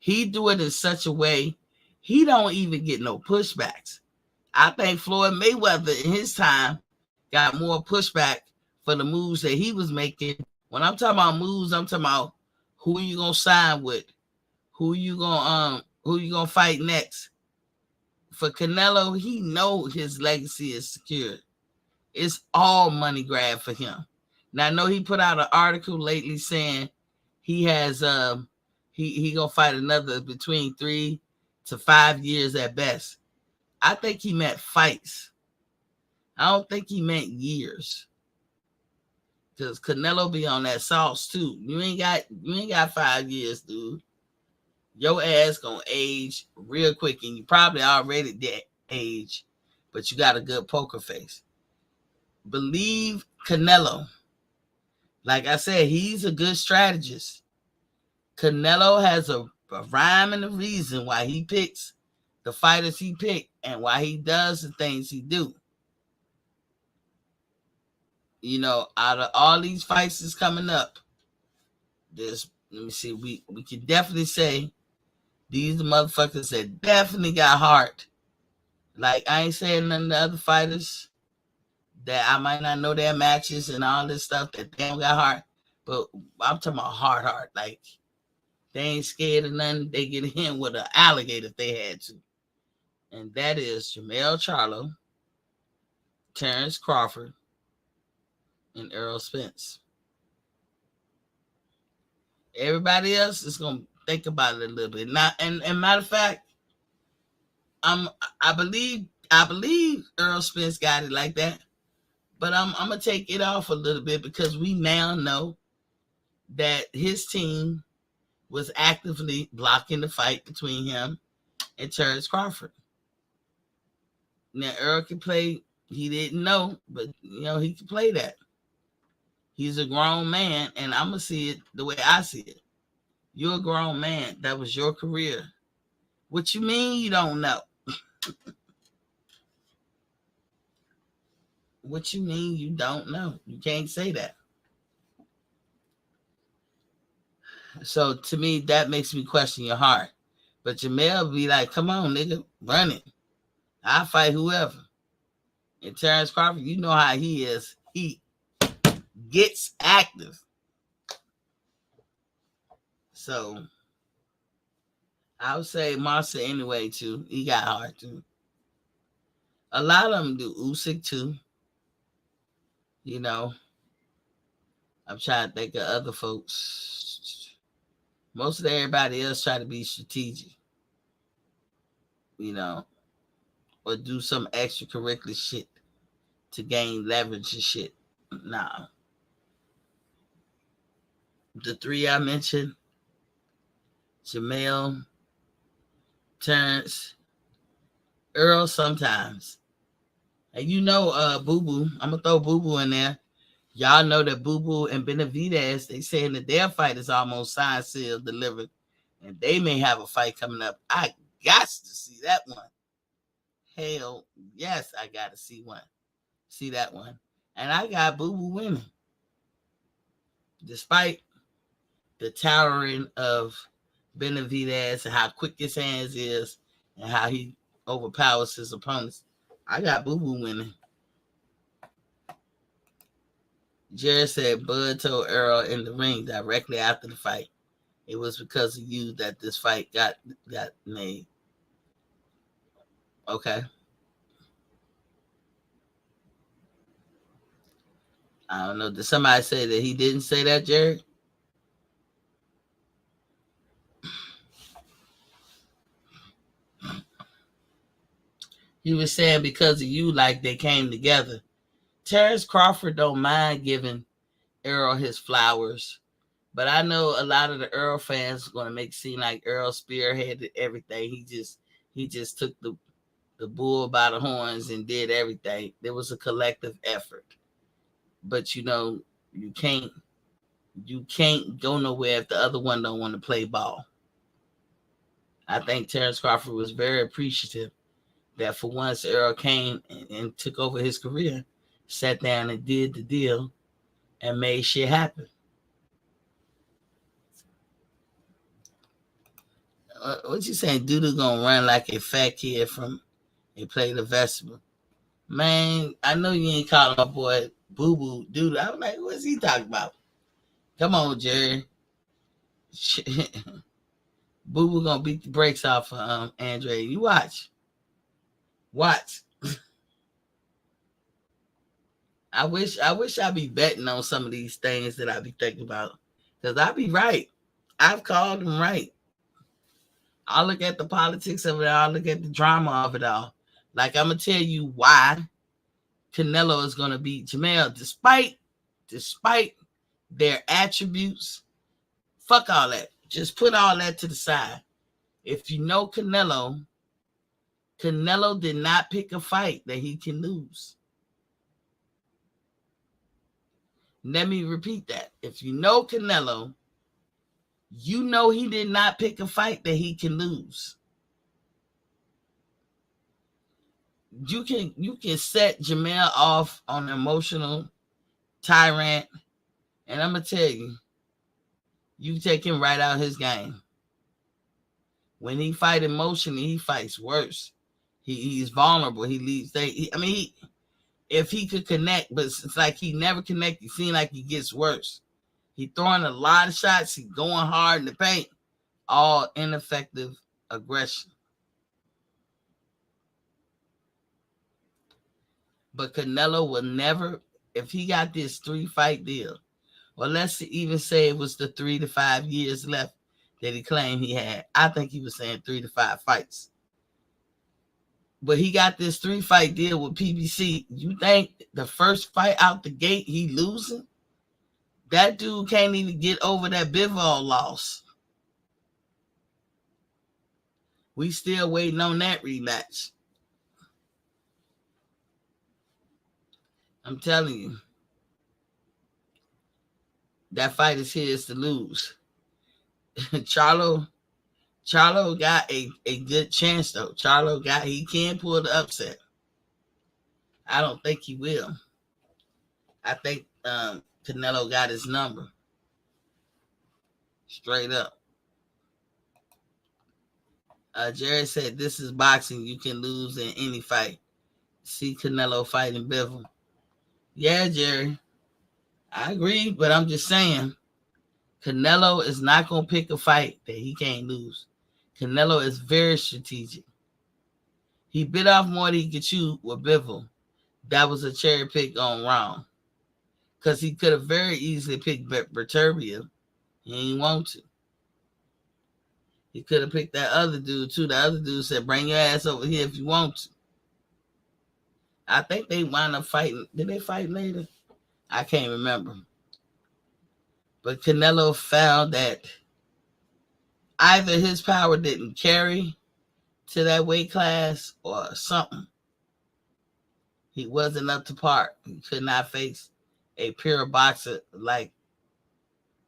He do it in such a way he don't even get no pushbacks. I think Floyd Mayweather in his time got more pushback for the moves that he was making. When I'm talking about moves, I'm talking about who you gonna sign with, who you gonna fight next. For Canelo, he know his legacy is secure. It's all money grab for him. Now I know he put out an article lately saying he has he gonna fight another between 3 to 5 years at best. I think he meant fights. I don't think he meant years. Because Canelo be on that sauce too. You ain't got 5 years, dude. Your ass gonna age real quick, and you probably already that age, but you got a good poker face. Believe Canelo. Like I said, he's a good strategist. Canelo has a rhyme and a reason why he picks the fighters he picked and why he does the things he do. Out of all these fights that's coming up, let me see, we can definitely say these motherfuckers that definitely got heart. Like, I ain't saying none of the other fighters that I might not know their matches and all this stuff that they don't got heart, but I'm talking about heart. Like, they ain't scared of nothing. They get in with an alligator if they had to. And that is Jermell Charlo, Terrence Crawford, and Errol Spence. Everybody else is gonna think about it a little bit. Not and matter of fact, I believe Errol Spence got it like that. But I'm gonna take it off a little bit because we now know that his team was actively blocking the fight between him and Terrence Crawford. Now Errol can play. He didn't know, but he can play that. He's a grown man, and I'm gonna see it the way I see it. You're a grown man. That was your career. What you mean you don't know? What you mean you don't know? You can't say that. So to me, that makes me question your heart. But Jermell be like, come on, nigga, run it. I'll fight whoever. And Terrence Crawford, you know how he is. He gets active. So I would say Monster anyway, too. He got hard, too. A lot of them do. Usyk, too. I'm trying to think of other folks. Most of everybody else try to be strategic, or do some extracurricular shit to gain leverage and shit. Nah. The three I mentioned, Jermell, Terrence, Earl sometimes. And Boo Boo. I'm going to throw Boo Boo in there. Y'all know that Boo Boo and Benavidez, they saying that their fight is almost signed, sealed, delivered. And they may have a fight coming up. I got to see that one. Hell, yes, I got to see that one. And I got Boo Boo winning. Despite the towering of Benavidez and how quick his hands is and how he overpowers his opponents, I got Boo Boo winning. Jared said Bud told Earl in the ring directly after the fight, it was because of you that this fight got made. Okay. I don't know. Did somebody say that he didn't say that, Jared? He was saying because of you, like they came together. Terrence Crawford don't mind giving Earl his flowers, but I know a lot of the Earl fans are going to make it seem like Earl spearheaded everything. He just took the bull by the horns and did everything. There was a collective effort, but you can't go nowhere if the other one don't want to play ball. I think Terrence Crawford was very appreciative that for once Earl came and took over his career, sat down and did the deal and made shit happen. What you saying? Duda gonna run like a fat kid from a plate of vegetable? Man, I know you ain't calling my boy Boo Boo Duda. I was like, what's he talking about? Come on, Jerry. Boo Boo gonna beat the brakes off of Andre. You watch. I wish I'd be betting on some of these things that I be thinking about. Because I be right. I've called them right. I'll look at the politics of it all. I'll look at the drama of it all. Like, I'm going to tell you why Canelo is going to beat Jermell. Despite their attributes, fuck all that. Just put all that to the side. If you know Canelo did not pick a fight that he can lose. Let me repeat that. If you know Canelo, you know he did not pick a fight that he can lose. You can set Jermell off on an emotional tyrant, and I'm gonna tell you, you take him right out of his game. When he fight emotionally, he fights worse. He's vulnerable. He leaves. If he could connect, but it's like he never connect. He seems like he gets worse. He throwing a lot of shots. He going hard in the paint. All ineffective aggression. But Canelo will never, if he got this 3-fight deal, or let's even say it was the 3 to 5 years left that he claimed he had. I think he was saying 3 to 5 fights. But he got this 3-fight deal with PBC. You think the first fight out the gate he losing? That dude can't even get over that Bivol loss. We still waiting on that rematch. I'm telling you. That fight is his to lose. Charlo got a good chance though. He can pull the upset. I don't think he will. I think Canelo got his number. Straight up. Jerry said, this is boxing. You can lose in any fight. See Canelo fighting Bivol. Yeah, Jerry. I agree, but I'm just saying, Canelo is not going to pick a fight that he can't lose. Canelo is very strategic. He bit off more than he could chew with Bivol. That was a cherry pick on round. Because he could have very easily picked Berterbia. He didn't want to. He could have picked that other dude too. The other dude said, bring your ass over here if you want to. I think they wound up fighting. Did they fight later? I can't remember. But Canelo found that either his power didn't carry to that weight class or something. He wasn't up to par. He could not face a pure boxer like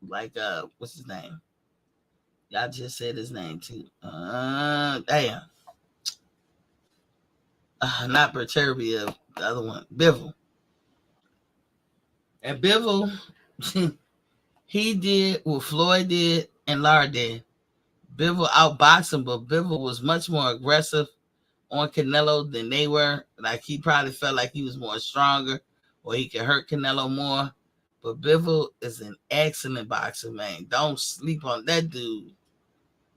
what's his name? Y'all just said his name too. Damn. Not Berterbia, the other one, Bivol. And Bivol, he did what Floyd did and Lara did. Bivol outboxed him, but Bivol was much more aggressive on Canelo than they were. Like, he probably felt like he was more stronger or he could hurt Canelo more. But Bivol is an excellent boxer, man. Don't sleep on that dude.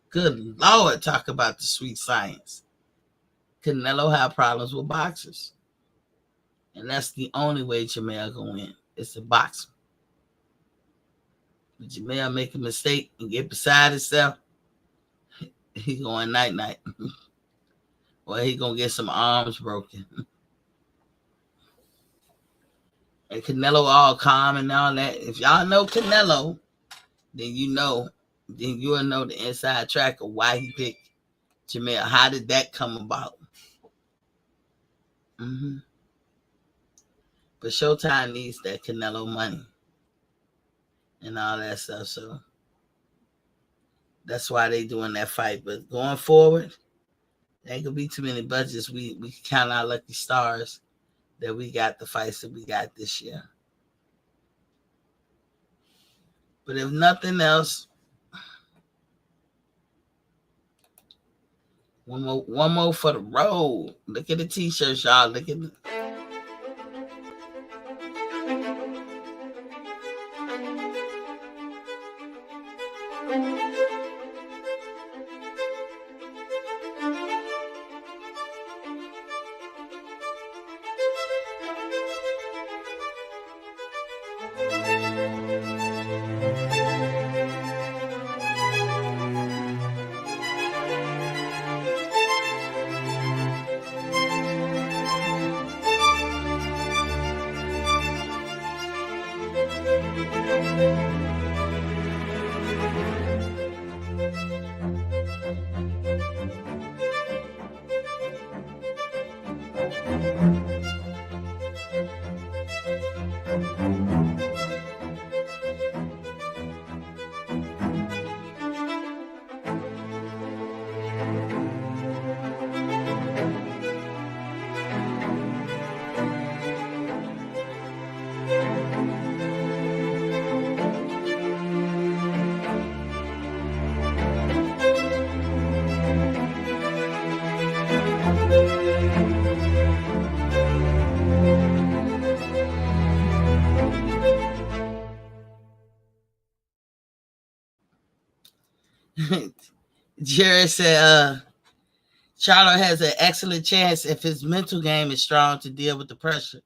Good Lord, talk about the sweet science. Canelo had problems with boxers. And that's the only way Jamel can win. It's a boxer. But Jamel make a mistake and get beside himself, he going night-night. Or he going to get some arms broken. And Canelo all calm and all that. If y'all know Canelo, then you'll know the inside track of why he picked Jamel. How did that come about? But Showtime needs that Canelo money and all that stuff. So that's why they doing that fight. But going forward, there ain't gonna be too many budgets. We can count our lucky stars that we got the fights that we got this year. But if nothing else, one more for the road. Look at the t-shirts, y'all. Look at the Jared said, Charlo has an excellent chance if his mental game is strong to deal with the pressure.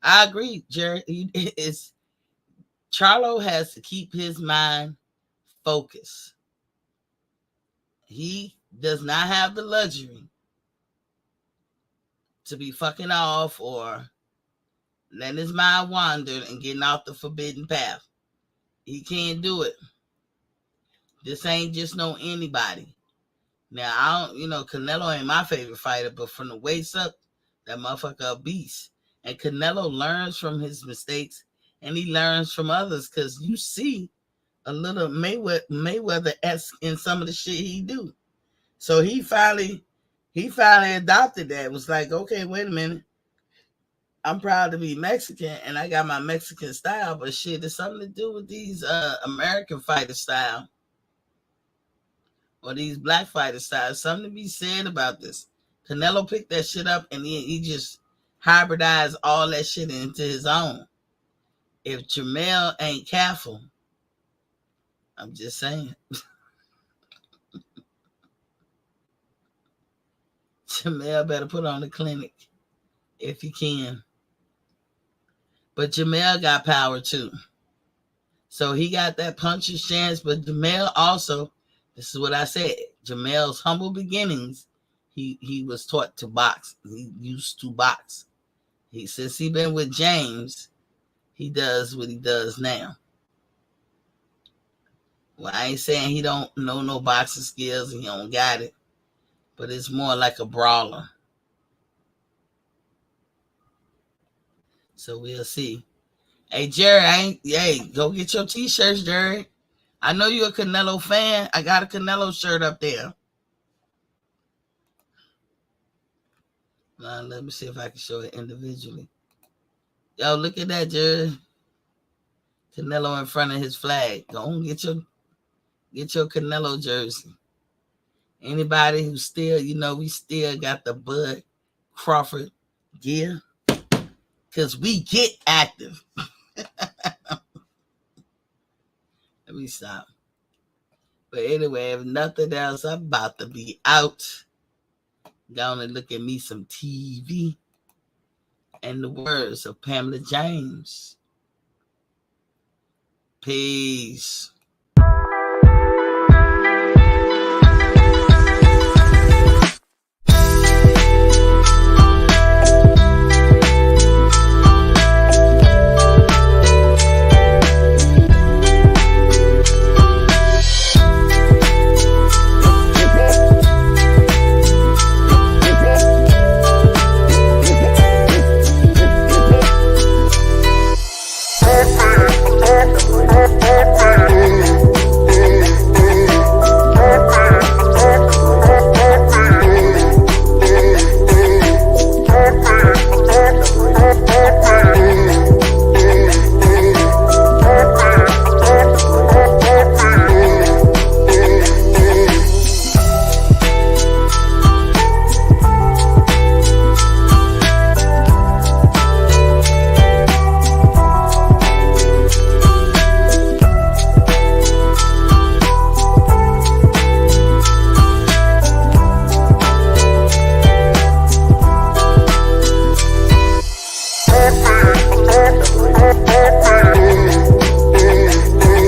I agree, Jared. Charlo has to keep his mind focused. He does not have the luxury to be fucking off or letting his mind wander and getting off the forbidden path. He can't do it. This ain't just no anybody. Now, I don't, Canelo ain't my favorite fighter, but from the waist up, that motherfucker a beast. And Canelo learns from his mistakes and he learns from others because you see a little Mayweather-esque in some of the shit he do. So he finally adopted that. It was like, okay, wait a minute. I'm proud to be Mexican and I got my Mexican style, but shit, there's something to do with these American fighter style or these black fighter styles. Something to be said about this. Canelo picked that shit up and he just hybridized all that shit into his own. If Jamel ain't careful, I'm just saying. Jamel better put on the clinic if he can. But Jamel got power too. So he got that puncher's chance, but Jamel also, this is what I said, Jamel's humble beginnings, he was taught to box. He used to box. Since he been with James, he does what he does now. Well, I ain't saying he don't know no boxing skills and he don't got it, but it's more like a brawler. So we'll see. Hey, Jerry, go get your t-shirts, Jerry. I know you're a Canelo fan. I got a Canelo shirt up there. Now, let me see if I can show it individually. Yo, look at that, Jerry. Canelo in front of his flag. Go on, get your Canelo jersey. Anybody who still, we still got the Bud Crawford gear. Because we get active. Let me stop. But anyway, if nothing else, I'm about to be out. Gonna look at me some TV. And the words of Pamela James. Peace.